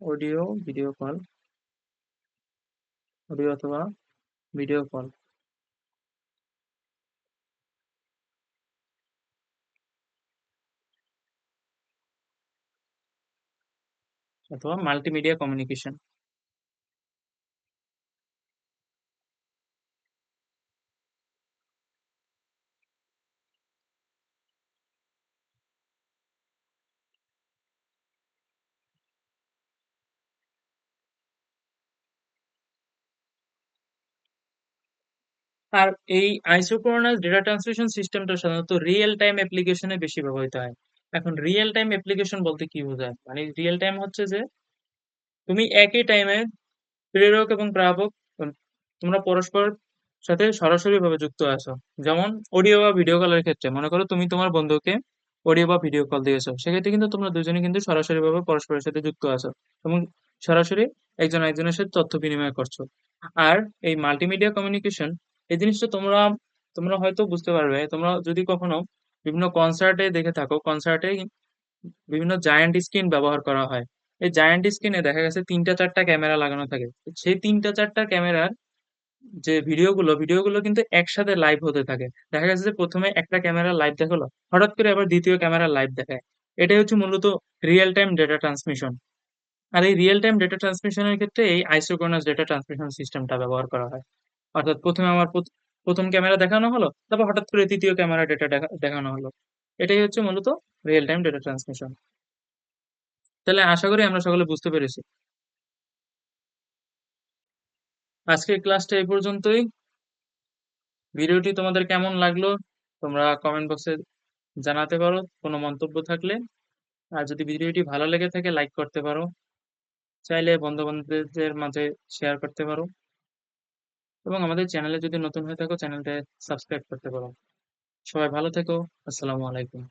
Audio video call, audio অথবা ভিডিও কল অথবা মাল্টিমিডিয়া কমিউনিকেশন। আর এই আইসোক্রোনাস ডেটা ট্রান্সমিশন সিস্টেমটা সাধারণত রিয়েল টাইম অ্যাপ্লিকেশনে বেশি ব্যবহৃত হয়। এখন রিয়েল টাইম অ্যাপ্লিকেশন বলতে কি বোঝায়, মানে রিয়েল টাইম হচ্ছে যে তুমি একই টাইমে প্রেরক এবং প্রাপক, উম, তোমরা পরস্পর সাথে সরাসরি ভাবে যুক্ত আছো। যেমন অডিও বা ভিডিও কলের ক্ষেত্রে মনে করো তুমি তোমার বন্ধুকে অডিও বা ভিডিও কল দিয়েছো, সেক্ষেত্রে কিন্তু তোমরা দুজনে কিন্তু সরাসরি ভাবে পরস্পরের সাথে যুক্ত আছো এবং সরাসরি একজন একজনের সাথে তথ্য বিনিময় করছো। আর এই মাল্টিমিডিয়া কমিউনিকেশন, এই জিনিসটা তোমরা তোমরা হয়তো বুঝতে পারবে, তোমরা যদি কখনো বিভিন্ন কনসার্টে দেখে থাকো, কনসার্টে বিভিন্ন জায়ান্ট স্ক্রিন ব্যবহার করা হয়। এই জায়ান্ট স্ক্রিনে দেখা গেছে তিনটা চারটা ক্যামেরা লাগানো থাকে। সেই তিনটা চারটা ক্যামেরার যে ভিডিওগুলো কিন্তু একসাথে লাইভ হতে থাকে। দেখা গেছে যে প্রথমে একটা ক্যামেরা লাইভ দেখালো, হঠাৎ করে আবার দ্বিতীয় ক্যামেরা লাইভ দেখায়। এটাই হচ্ছে মূলত রিয়েল টাইম ডেটা ট্রান্সমিশন। আর এই রিয়েল টাইম ডেটা ট্রান্সমিশনের ক্ষেত্রে এই আইসোক্রোনাস ডেটা ট্রান্সমিশন সিস্টেমটা ব্যবহার করা হয়। অর্থাৎ প্রথমে আমার প্রথম ক্যামেরা দেখানো হলো, তারপর হঠাৎ করে তৃতীয় ক্যামেরা ডেটা দেখানো হলো। এটাই হচ্ছে মূলত রিয়েল টাইম ডেটা ট্রান্সমিশন। তাহলে আশা করি আমরা সকলে বুঝতে পেরেছি। আজকের ক্লাসটা এই পর্যন্তই। ভিডিওটি তোমাদের কেমন লাগলো তোমরা কমেন্ট বক্সে জানাতে পারো কোনো মন্তব্য থাকলে। আর যদি ভিডিওটি ভালো লেগে থাকে লাইক করতে পারো, চাইলে বন্ধু বান্ধবদের মাঝে শেয়ার করতে পারো এবং আমাদের চ্যানেলে যদি নতুন হয়ে থাকো চ্যানেলটা সাবস্ক্রাইব করতে পারো। সবাই ভালো থেকো। আসসালামু আলাইকুম।